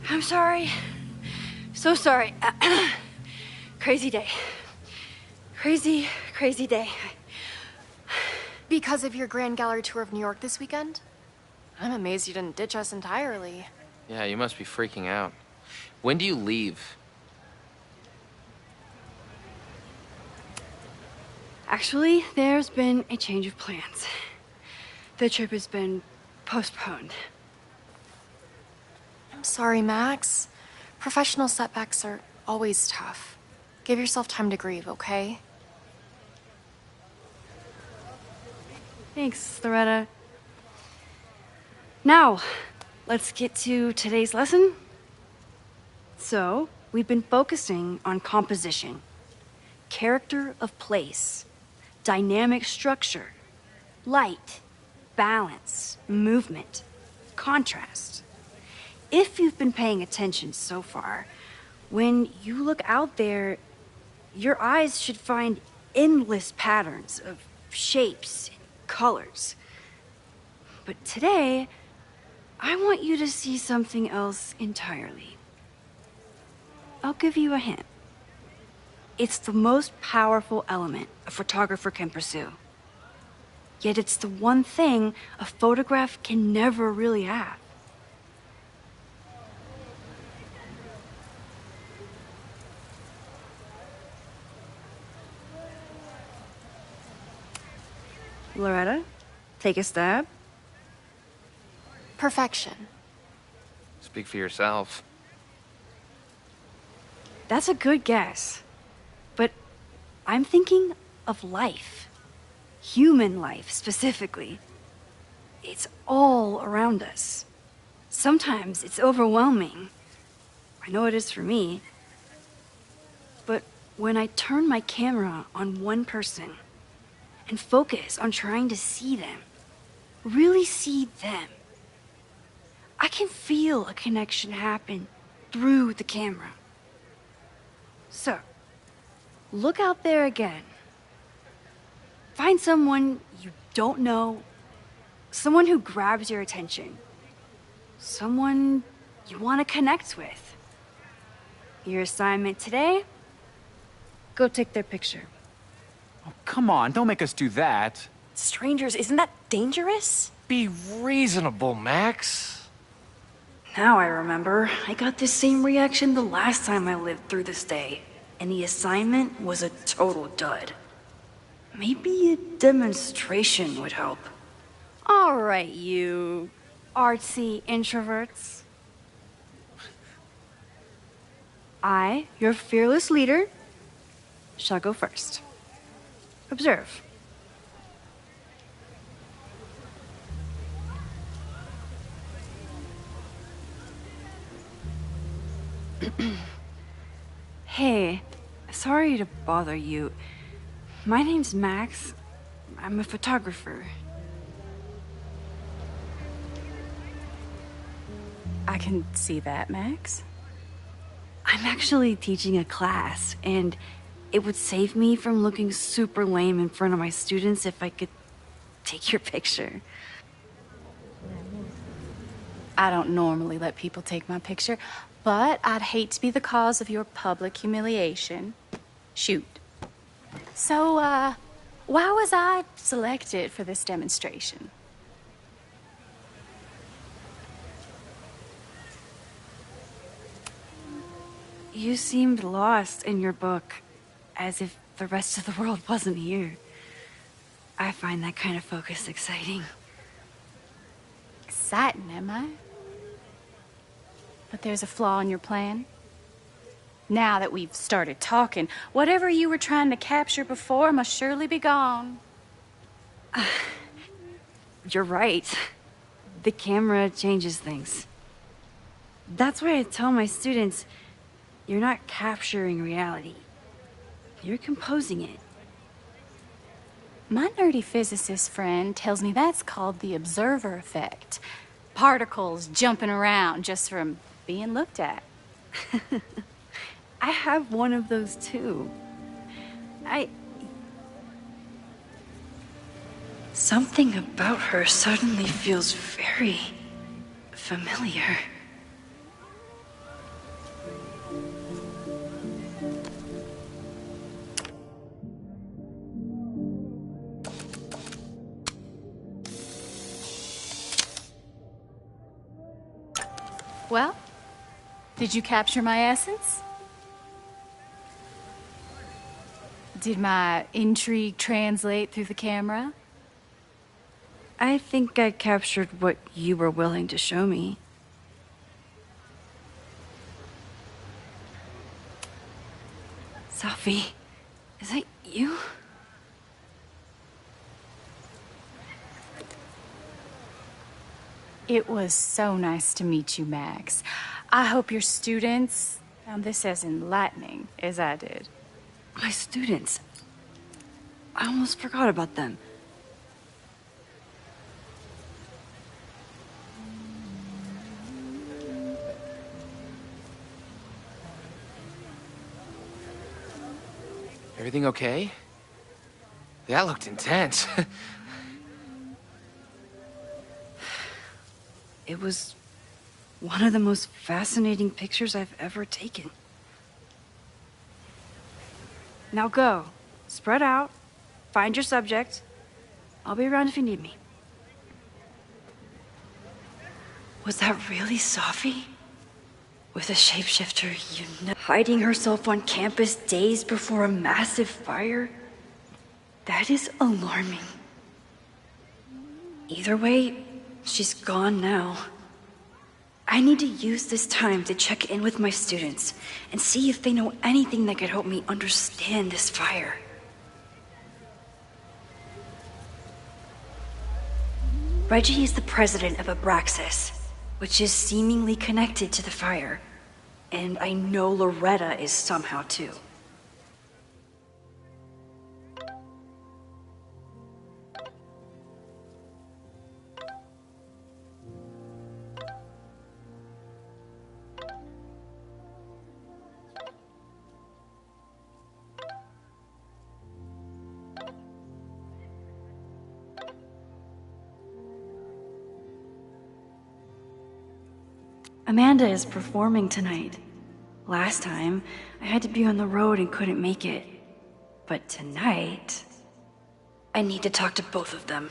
I'm sorry. So sorry. Crazy day. Crazy, crazy day. Because of your Grand Gallery tour of New York this weekend? I'm amazed you didn't ditch us entirely. Yeah, you must be freaking out. When do you leave? Actually, there's been a change of plans. The trip has been postponed. I'm sorry, Max. Professional setbacks are always tough. Give yourself time to grieve, okay? Thanks, Loretta. Now, let's get to today's lesson. So, we've been focusing on composition. character of place, dynamic structure, light, balance, movement, contrast. If you've been paying attention so far, when you look out there, your eyes should find endless patterns of shapes and colors. But today, I want you to see something else entirely. I'll give you a hint. It's the most powerful element a photographer can pursue. Yet it's the one thing a photograph can never really have. Loretta, take a stab. Perfection. Speak for yourself. That's a good guess. But I'm thinking of life. Human life, specifically. It's all around us. Sometimes it's overwhelming. I know it is for me. But when I turn my camera on one person and focus on trying to see them, really see them, I can feel a connection happen through the camera. So, look out there again. Find someone you don't know, someone who grabs your attention, someone you want to connect with. Your assignment today? Go take their picture. Oh, come on, don't make us do that. Strangers, isn't that dangerous? Be reasonable, Max. Now I remember. I got the same reaction the last time I lived through this day, and the assignment was a total dud. Maybe a demonstration would help. All right, you artsy introverts. I, your fearless leader, shall go first. Observe. Hey, sorry to bother you. My name's Max. I'm a photographer. I can see that, Max. I'm actually teaching a class, and it would save me from looking super lame in front of my students if I could take your picture. I don't normally let people take my picture, but I'd hate to be the cause of your public humiliation. Shoot. So, why was I selected for this demonstration? You seemed lost in your book, as if the rest of the world wasn't here. I find that kind of focus exciting. Exciting, am I? But there's a flaw in your plan. Now that we've started talking, whatever you were trying to capture before must surely be gone. You're right. The camera changes things. That's why I tell my students, you're not capturing reality. You're composing it. My nerdy physicist friend tells me that's called the observer effect. Particles jumping around just from being looked at. I have one of those too. Something about her suddenly feels very familiar. Well, did you capture my essence? Did my intrigue translate through the camera? I think I captured what you were willing to show me. Sophie, is that you? It was so nice to meet you, Max. I hope your students found this as enlightening as I did. My students. I almost forgot about them. Everything okay? That looked intense. It was one of the most fascinating pictures I've ever taken. Now go. Spread out. Find your subject. I'll be around if you need me. Was that really Safi? With a shapeshifter, you know, hiding herself on campus days before a massive fire? That is alarming. Either way, she's gone now. I need to use this time to check in with my students and see if they know anything that could help me understand this fire. Reggie is the president of Abraxas, which is seemingly connected to the fire. And I know Loretta is somehow too. Amanda is performing tonight. Last time, I had to be on the road and couldn't make it. But tonight, I need to talk to both of them.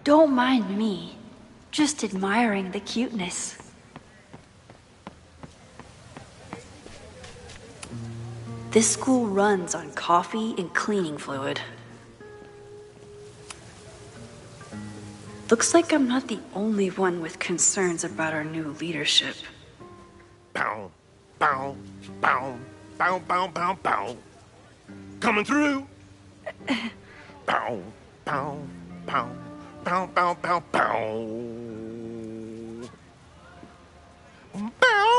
Don't mind me, just admiring the cuteness. This school runs on coffee and cleaning fluid. Looks like I'm not the only one with concerns about our new leadership. Bow, bow, bow, bow, bow, bow, bow. Coming through. Bow, bow, bow. Bow, bow, bow, bow. Bow.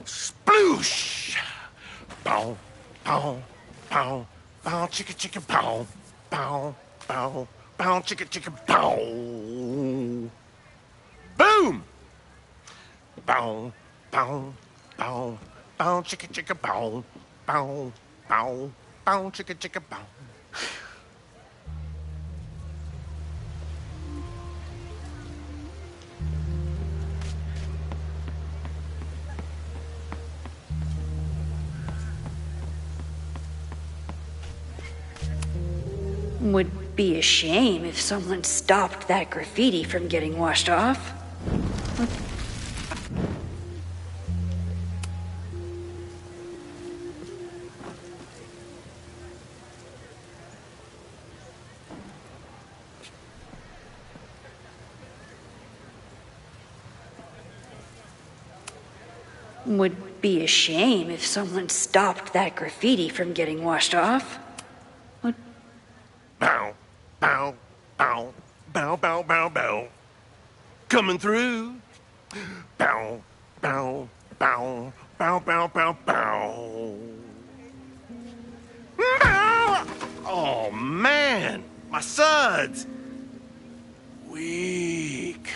Sploosh. Bow, bow, bow, bow, chicka, chicka, bow. Bow, bow, bow, chicka, chicka, bow. Boom. Bow, bow, bow, bow, chicka, chicka, bow. Bow, bow, bow, chicka, chicka, bow. Would be a shame if someone stopped that graffiti from getting washed off. Would be a shame if someone stopped that graffiti from getting washed off. Bow, bow, bow, bow, bow, bow, bow. Coming through. Bow, bow, bow, bow, bow, bow, bow. Bow! Oh, man. My suds. Weak.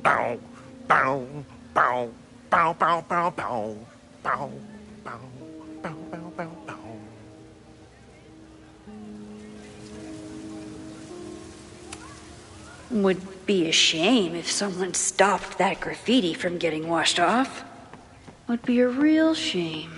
Bow, bow, bow, bow, bow, bow, bow. Bow, bow, bow, bow, bow, bow. Would be a shame if someone stopped that graffiti from getting washed off. Would be a real shame.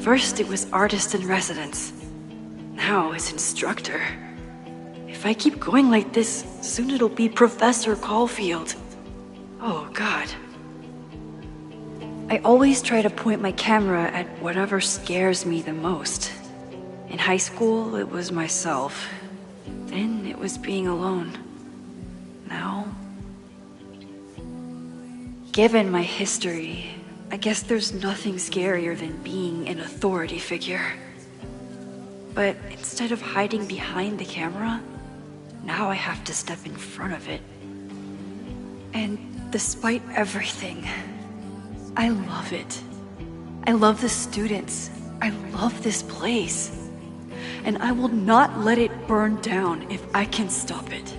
First it was artist in residence. Now it's instructor. If I keep going like this, soon it'll be Professor Caulfield. Oh, God. I always try to point my camera at whatever scares me the most. In high school, it was myself. Then it was being alone. Now... Given my history, I guess there's nothing scarier than being an authority figure. But instead of hiding behind the camera, now I have to step in front of it. And despite everything, I love it. I love the students. I love this place. And I will not let it burn down if I can stop it.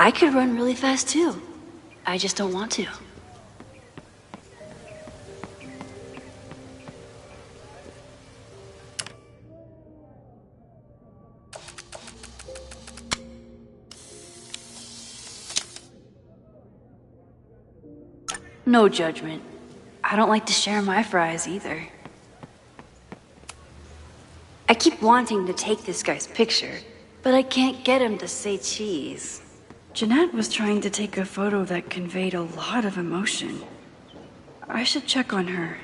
I could run really fast too. I just don't want to. No judgment. I don't like to share my fries either. I keep wanting to take this guy's picture, but I can't get him to say cheese. Jeanette was trying to take a photo that conveyed a lot of emotion. I should check on her.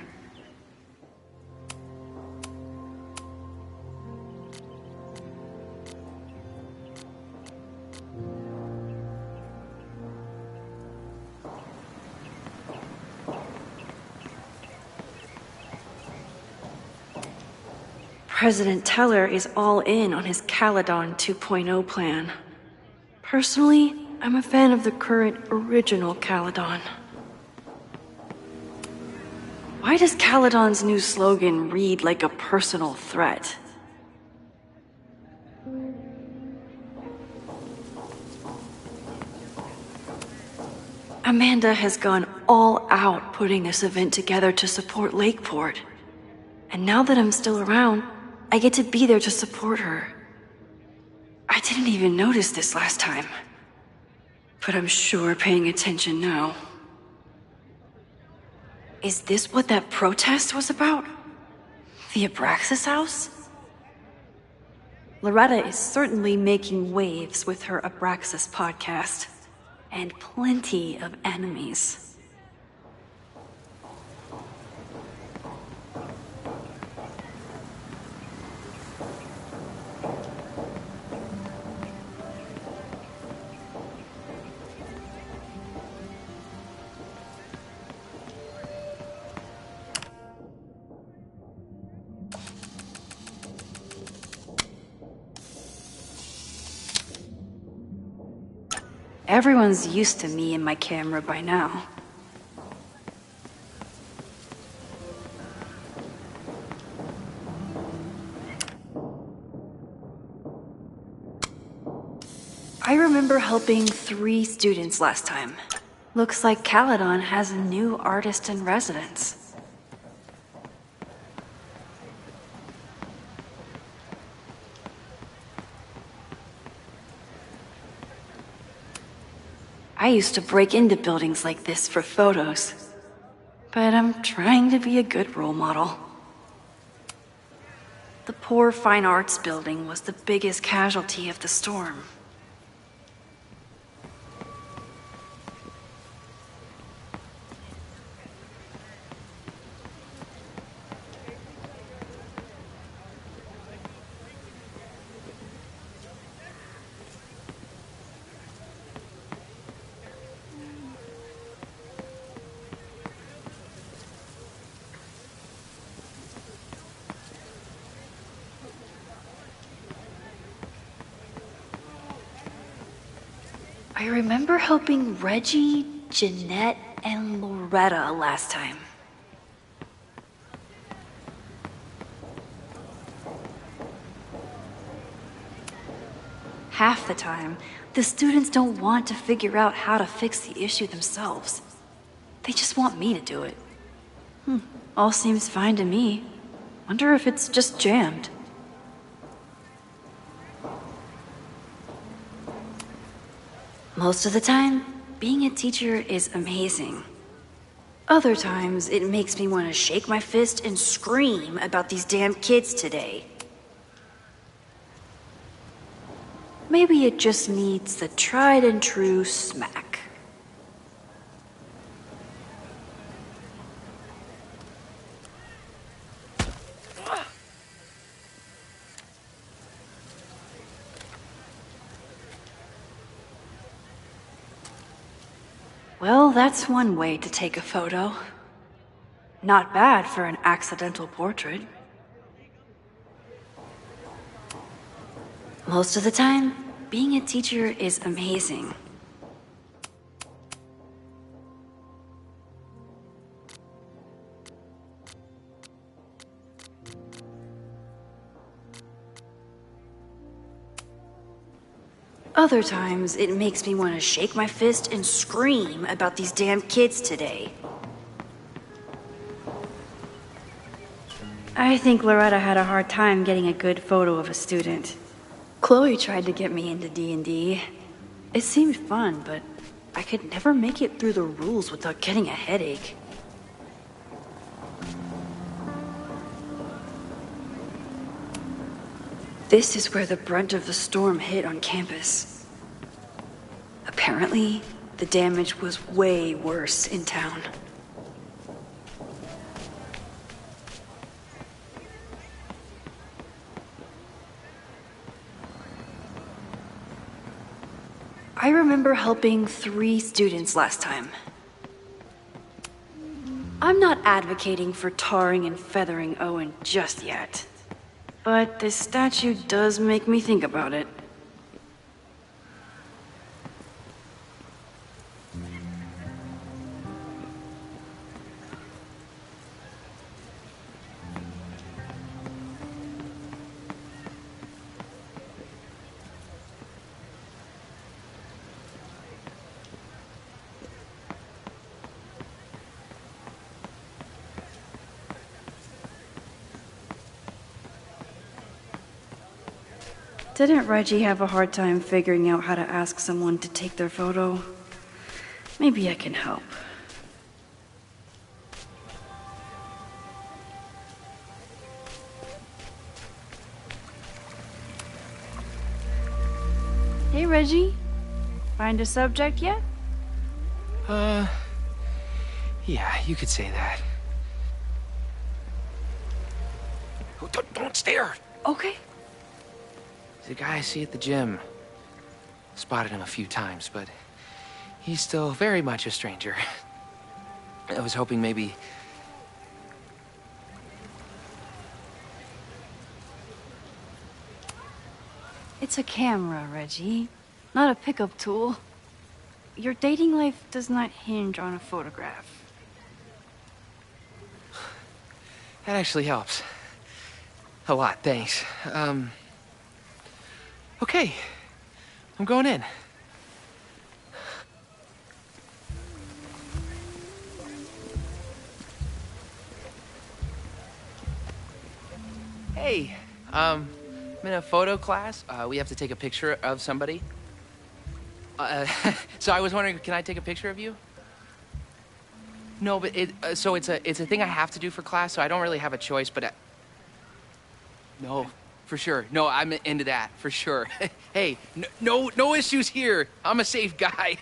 President Teller is all in on his Caledon 2.0 plan. Personally, I'm a fan of the current original Caledon. Why does Caledon's new slogan read like a personal threat? Amanda has gone all out putting this event together to support Lakeport. And now that I'm still around, I get to be there to support her. I didn't even notice this last time. But I'm sure paying attention now. Is this what that protest was about? The Abraxas house? Loretta is certainly making waves with her Abraxas podcast. And plenty of enemies. Everyone's used to me and my camera by now. I remember helping 3 students last time. Looks like Caledon has a new artist in residence. I used to break into buildings like this for photos, but I'm trying to be a good role model. The poor fine arts building was the biggest casualty of the storm. I remember helping Reggie, Jeanette, and Loretta last time. Half the time, the students don't want to figure out how to fix the issue themselves. They just want me to do it. All seems fine to me. Wonder if it's just jammed. Most of the time, being a teacher is amazing. Other times, it makes me want to shake my fist and scream about these damn kids today. Maybe it just needs the tried and true smack. Well, that's one way to take a photo. Not bad for an accidental portrait. Most of the time, being a teacher is amazing. Other times, it makes me want to shake my fist and scream about these damn kids today. I think Loretta had a hard time getting a good photo of a student. Chloe tried to get me into D&D. It seemed fun, but I could never make it through the rules without getting a headache. This is where the brunt of the storm hit on campus. Apparently, the damage was way worse in town. I remember helping 3 students last time. I'm not advocating for tarring and feathering Owen just yet. But this statue does make me think about it. Didn't Reggie have a hard time figuring out how to ask someone to take their photo? Maybe I can help. Hey, Reggie. Find a subject yet? Yeah, you could say that. Oh, don't stare! Okay. The guy I see at the gym. Spotted him a few times, but he's still very much a stranger. I was hoping maybe... It's a camera, Reggie, not a pickup tool. Your dating life does not hinge on a photograph. That actually helps. A lot, thanks. Okay, I'm going in. Hey, I'm in a photo class. We have to take a picture of somebody. So I was wondering, can I take a picture of you? No, but it's a thing I have to do for class, so I don't really have a choice, but no. For sure. No, I'm into that, for sure. Hey, no issues here. I'm a safe guy.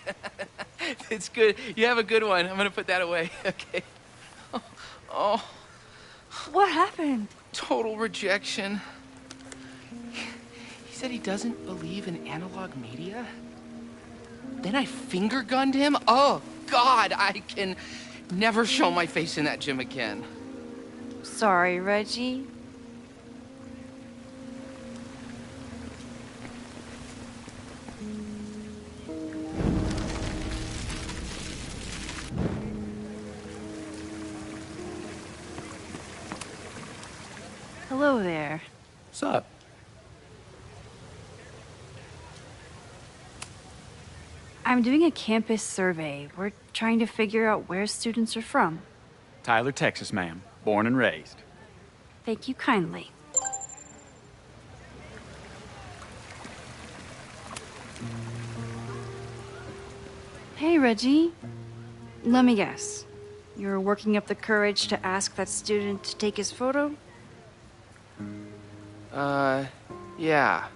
It's good. You have a good one. I'm gonna put that away. Okay. Oh. What happened? Total rejection. He said he doesn't believe in analog media. Then I finger gunned him? Oh, God, I can never show my face in that gym again. Sorry, Reggie. Hello there. What's up? doing a campus survey. We're trying to figure out where students are from. Tyler, Texas, ma'am. Born and raised. Thank you kindly. Hey, Reggie. Let me guess. You're working up the courage to ask that student to take his photo? Yeah.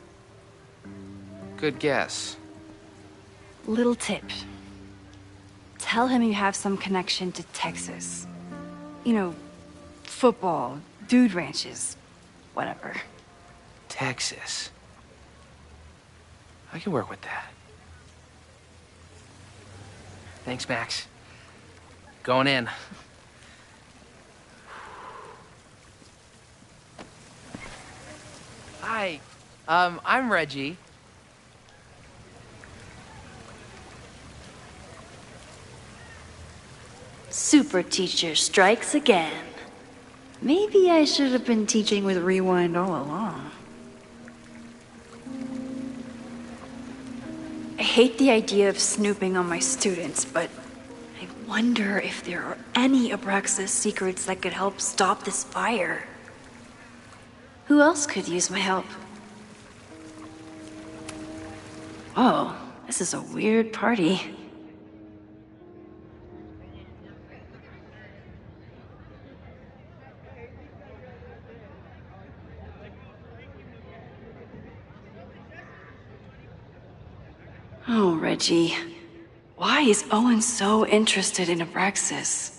Good guess. Little tip. Tell him you have some connection to Texas. You know, football, dude ranches, whatever. Texas. I can work with that. Thanks, Max. Going in. Hi. I'm Reggie. Super teacher strikes again. Maybe I should have been teaching with Rewind all along. I hate the idea of snooping on my students, but I wonder if there are any Abraxas secrets that could help stop this fire. Who else could use my help? Oh, this is a weird party. Oh, Reggie. Why is Owen so interested in Abraxas?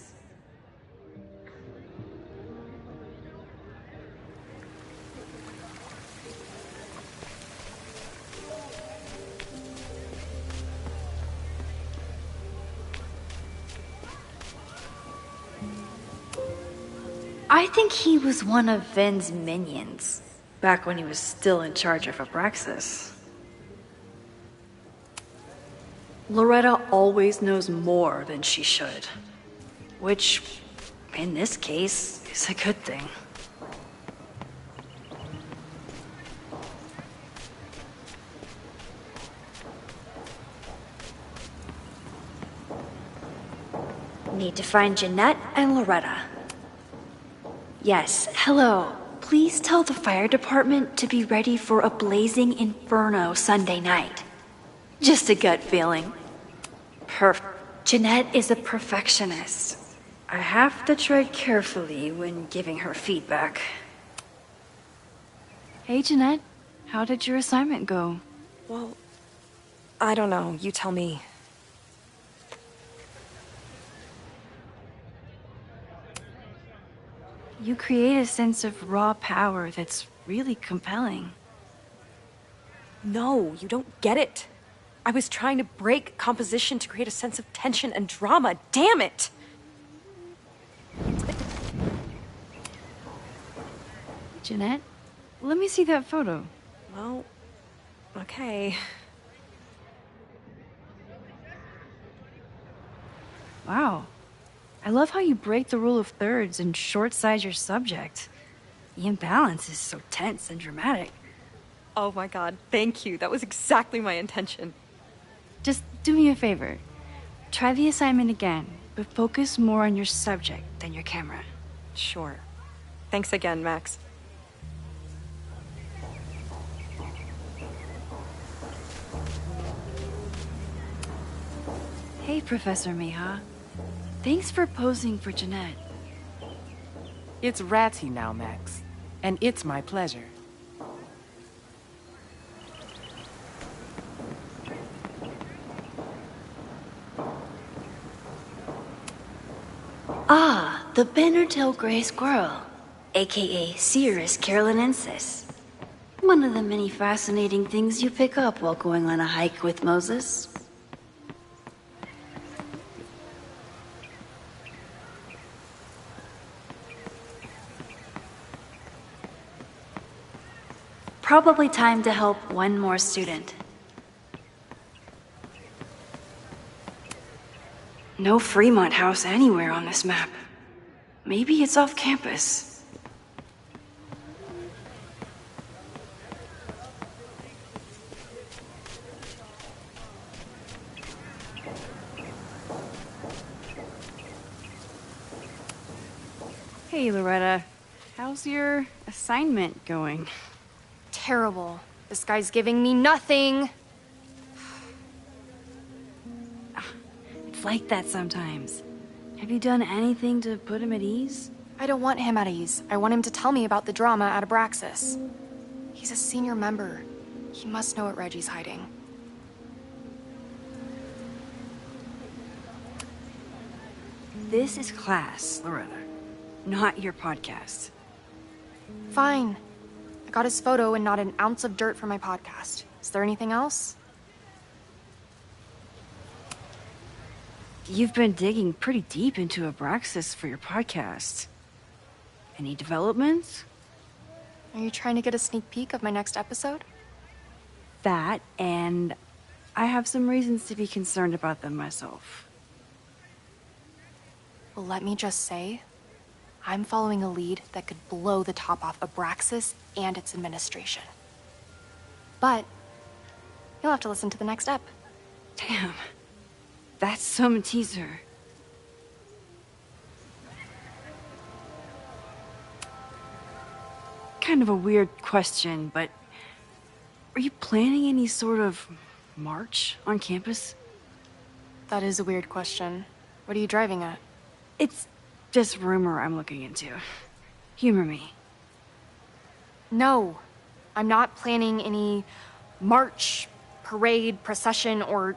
I think he was one of Ven's minions, back when he was still in charge of Abraxas. Loretta always knows more than she should. Which, in this case, is a good thing. Need to find Jeanette and Loretta. Yes, hello. Please tell the fire department to be ready for a blazing inferno Sunday night. Just a gut feeling. Jeanette is a perfectionist. I have to tread carefully when giving her feedback. Hey, Jeanette. How did your assignment go? Well, I don't know. You tell me. You create a sense of raw power that's really compelling. No, you don't get it. I was trying to break composition to create a sense of tension and drama. Damn it! Jeanette, let me see that photo. Well, okay. Wow. I love how you break the rule of thirds and short-size your subject. The imbalance is so tense and dramatic. Oh my god, thank you. That was exactly my intention. Just do me a favor. Try the assignment again, but focus more on your subject than your camera. Sure. Thanks again, Max. Hey, Professor Miha. Thanks for posing for Jeanette. It's Ratty now, Max. And it's my pleasure. Ah, the banner-tailed gray squirrel, aka Cirrus carolinensis. One of the many fascinating things you pick up while going on a hike with Moses. Probably time to help one more student. No Fremont House anywhere on this map. Maybe it's off campus. Hey, Loretta. How's your assignment going? Terrible. This guy's giving me nothing. It's like that sometimes. Have you done anything to put him at ease? I don't want him at ease. I want him to tell me about the drama at Abraxas. He's a senior member. He must know what Reggie's hiding. This is class, Loretta, not your podcast. Fine. I got his photo and not an ounce of dirt for my podcast. Is there anything else? You've been digging pretty deep into Abraxas for your podcast. Any developments? Are you trying to get a sneak peek of my next episode? That, and I have some reasons to be concerned about them myself. Well, let me just say, I'm following a lead that could blow the top off Abraxas and its administration. But you'll have to listen to the next ep. Damn. That's some teaser. Kind of a weird question, but are you planning any sort of march on campus? That is a weird question. What are you driving at? It's just rumor I'm looking into. Humor me. No, I'm not planning any march, parade, procession, or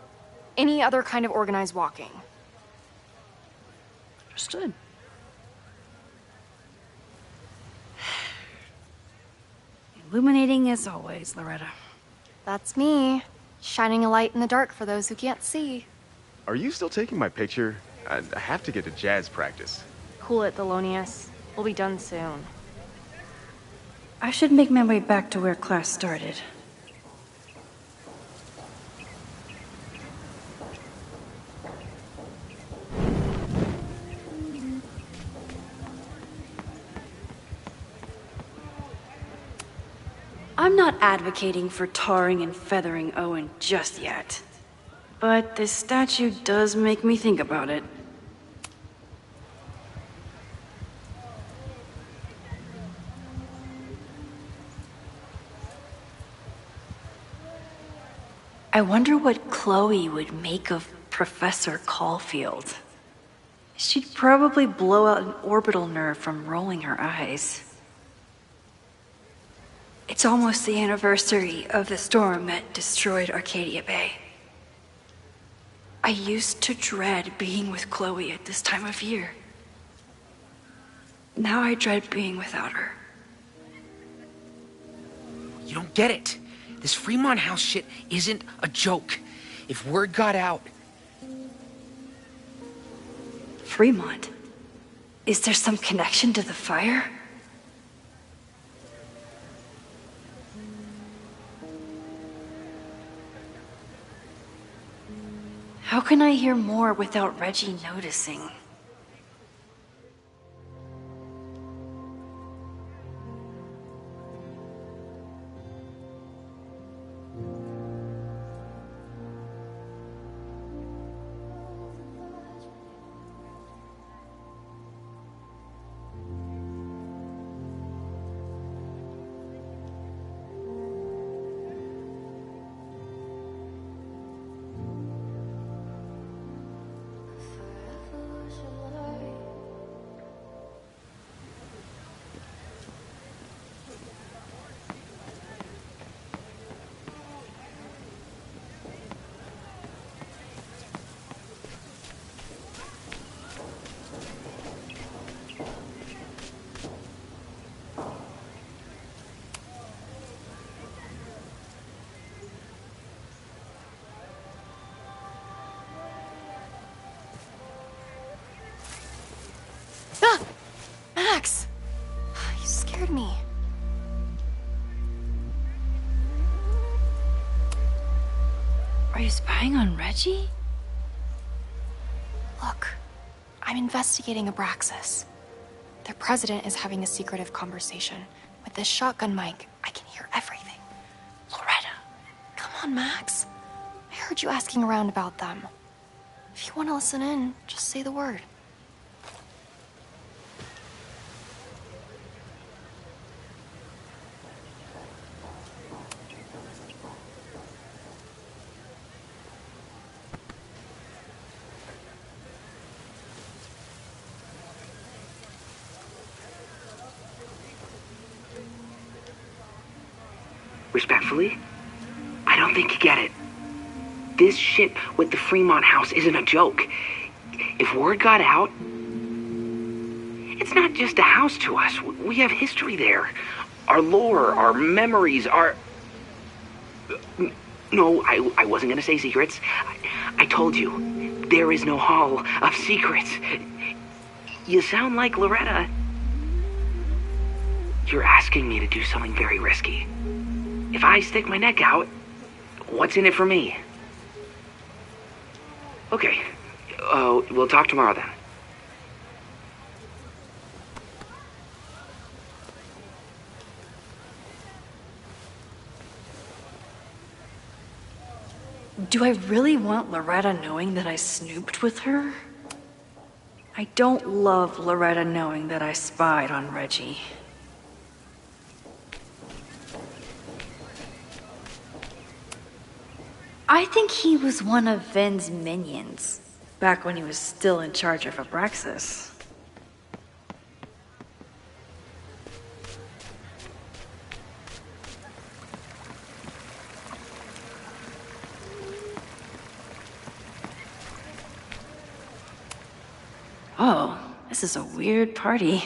any other kind of organized walking. Understood. Illuminating as always, Loretta. That's me, shining a light in the dark for those who can't see. Are you still taking my picture? I have to get to jazz practice. Cool it, Thelonious. We'll be done soon. I should make my way back to where class started. I'm not advocating for tarring and feathering Owen just yet. But this statue does make me think about it. I wonder what Chloe would make of Professor Caulfield. She'd probably blow out an orbital nerve from rolling her eyes. It's almost the anniversary of the storm that destroyed Arcadia Bay. I used to dread being with Chloe at this time of year. Now I dread being without her. You don't get it. This Fremont House shit isn't a joke. If word got out... Fremont? Is there some connection to the fire? How can I hear more without Reggie noticing? Max! You scared me. Are you spying on Reggie? Look, I'm investigating Abraxas. Their president is having a secretive conversation. With this shotgun mic, I can hear everything. Loretta, come on, Max. I heard you asking around about them. If you want to listen in, just say the word. Respectfully, I don't think you get it. This shit with the Fremont house isn't a joke. If word got out, it's not just a house to us. We have history there. Our lore, our memories, our... No, I wasn't gonna say secrets. I told you, there is no Hall of Secrets. You sound like Loretta. You're asking me to do something very risky. If I stick my neck out, what's in it for me? Okay, we'll talk tomorrow then. Do I really want Loretta knowing that I snooped with her? I don't love Loretta knowing that I spied on Reggie. I think he was one of Ven's minions, back when he was still in charge of Abraxas. Oh, this is a weird party.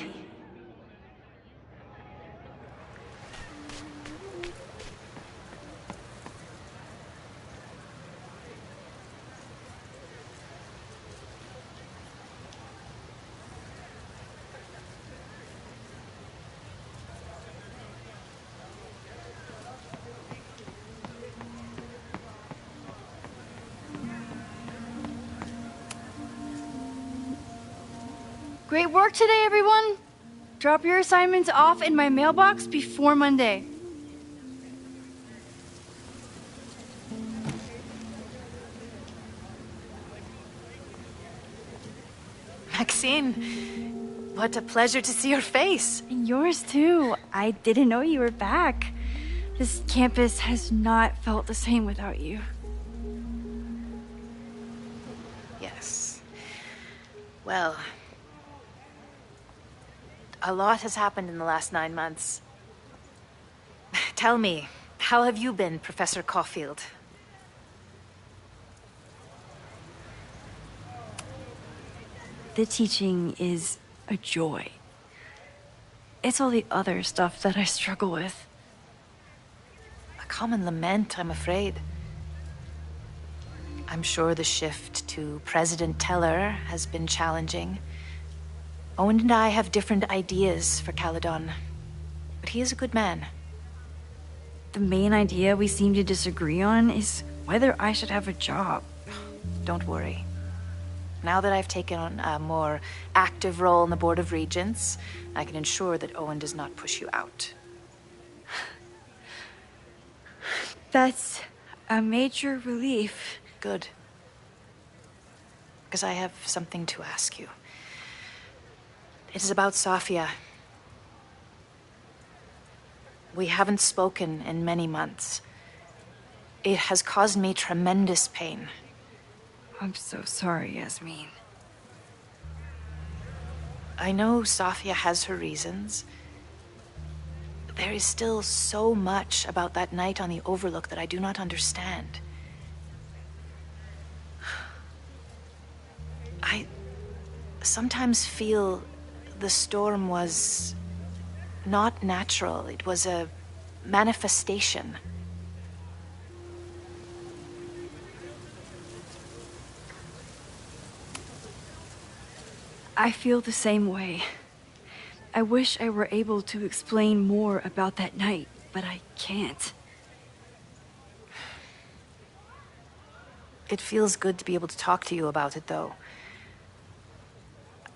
Great work today, everyone! Drop your assignments off in my mailbox before Monday. Maxine, what a pleasure to see your face. And yours too. I didn't know you were back. This campus has not felt the same without you. Yes. Well, a lot has happened in the last 9 months. Tell me, how have you been, Professor Caulfield? The teaching is a joy. It's all the other stuff that I struggle with. A common lament, I'm afraid. I'm sure the shift to President Teller has been challenging. Owen and I have different ideas for Caledon, but he is a good man. The main idea we seem to disagree on is whether I should have a job. Don't worry. Now that I've taken on a more active role in the Board of Regents, I can ensure that Owen does not push you out. That's a major relief. Good. Because I have something to ask you. It is about Safia. We haven't spoken in many months. It has caused me tremendous pain. I'm so sorry, Yasmin. I know Safia has her reasons. But there is still so much about that night on the Overlook that I do not understand. I sometimes feel the storm was not natural. It was a manifestation. I feel the same way. I wish I were able to explain more about that night, but I can't. It feels good to be able to talk to you about it, though.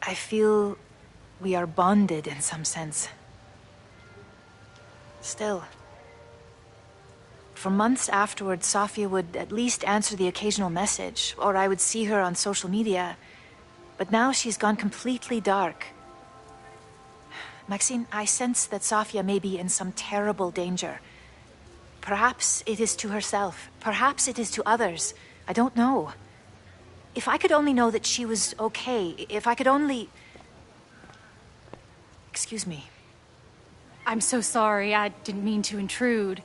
I feel we are bonded in some sense. Still. For months afterwards, Safia would at least answer the occasional message, or I would see her on social media. But now she's gone completely dark. Maxine, I sense that Safia may be in some terrible danger. Perhaps it is to herself. Perhaps it is to others. I don't know. If I could only know that she was okay, if I could only... Excuse me. I'm so sorry. I didn't mean to intrude.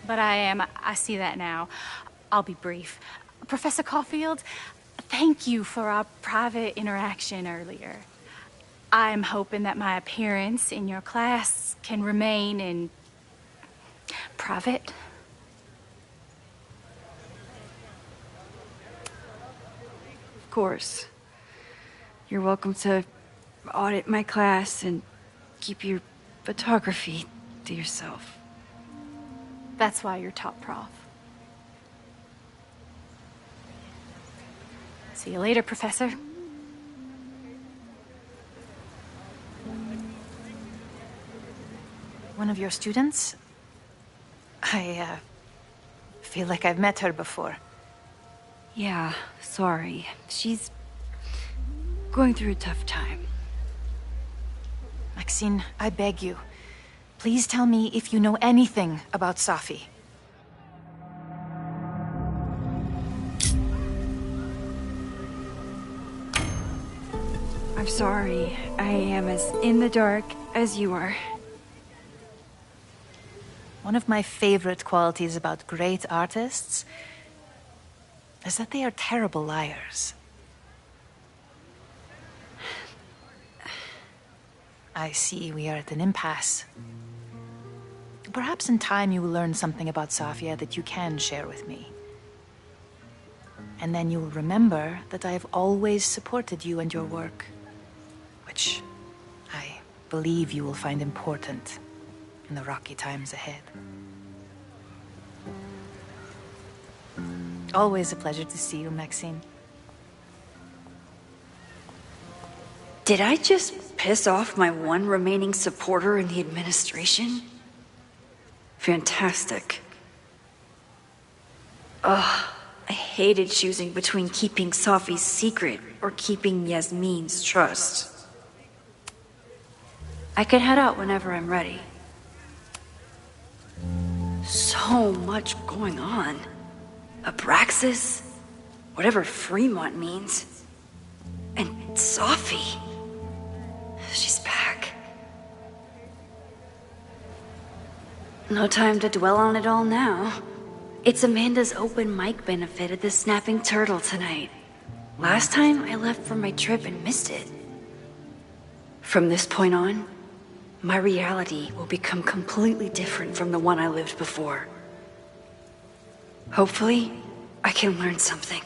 But I see that now. I'll be brief. Professor Caulfield, thank you for our private interaction earlier. I'm hoping that my appearance in your class can remain in private. Of course. You're welcome to audit my class and keep your photography to yourself. That's why you're top prof. See you later, Professor. One of your students? I feel like I've met her before. Yeah, sorry. She's going through a tough time. Maxine, I beg you. Please tell me if you know anything about Safi. I'm sorry. I am as in the dark as you are. One of my favorite qualities about great artists is that they are terrible liars. I see we are at an impasse. Perhaps in time you will learn something about Safia that you can share with me. And then you will remember that I have always supported you and your work, which I believe you will find important in the rocky times ahead. Always a pleasure to see you, Maxine. Did I just piss off my one remaining supporter in the administration? Fantastic. Ugh, I hated choosing between keeping Safi's secret or keeping Yasmin's trust. I can head out whenever I'm ready. So much going on. Abraxas, whatever Fremont means, and Safi. She's back. No time to dwell on it all now. It's Amanda's open mic benefit at the Snapping Turtle tonight. Last time I left for my trip and missed it. From this point on, my reality will become completely different from the one I lived before. Hopefully, I can learn something.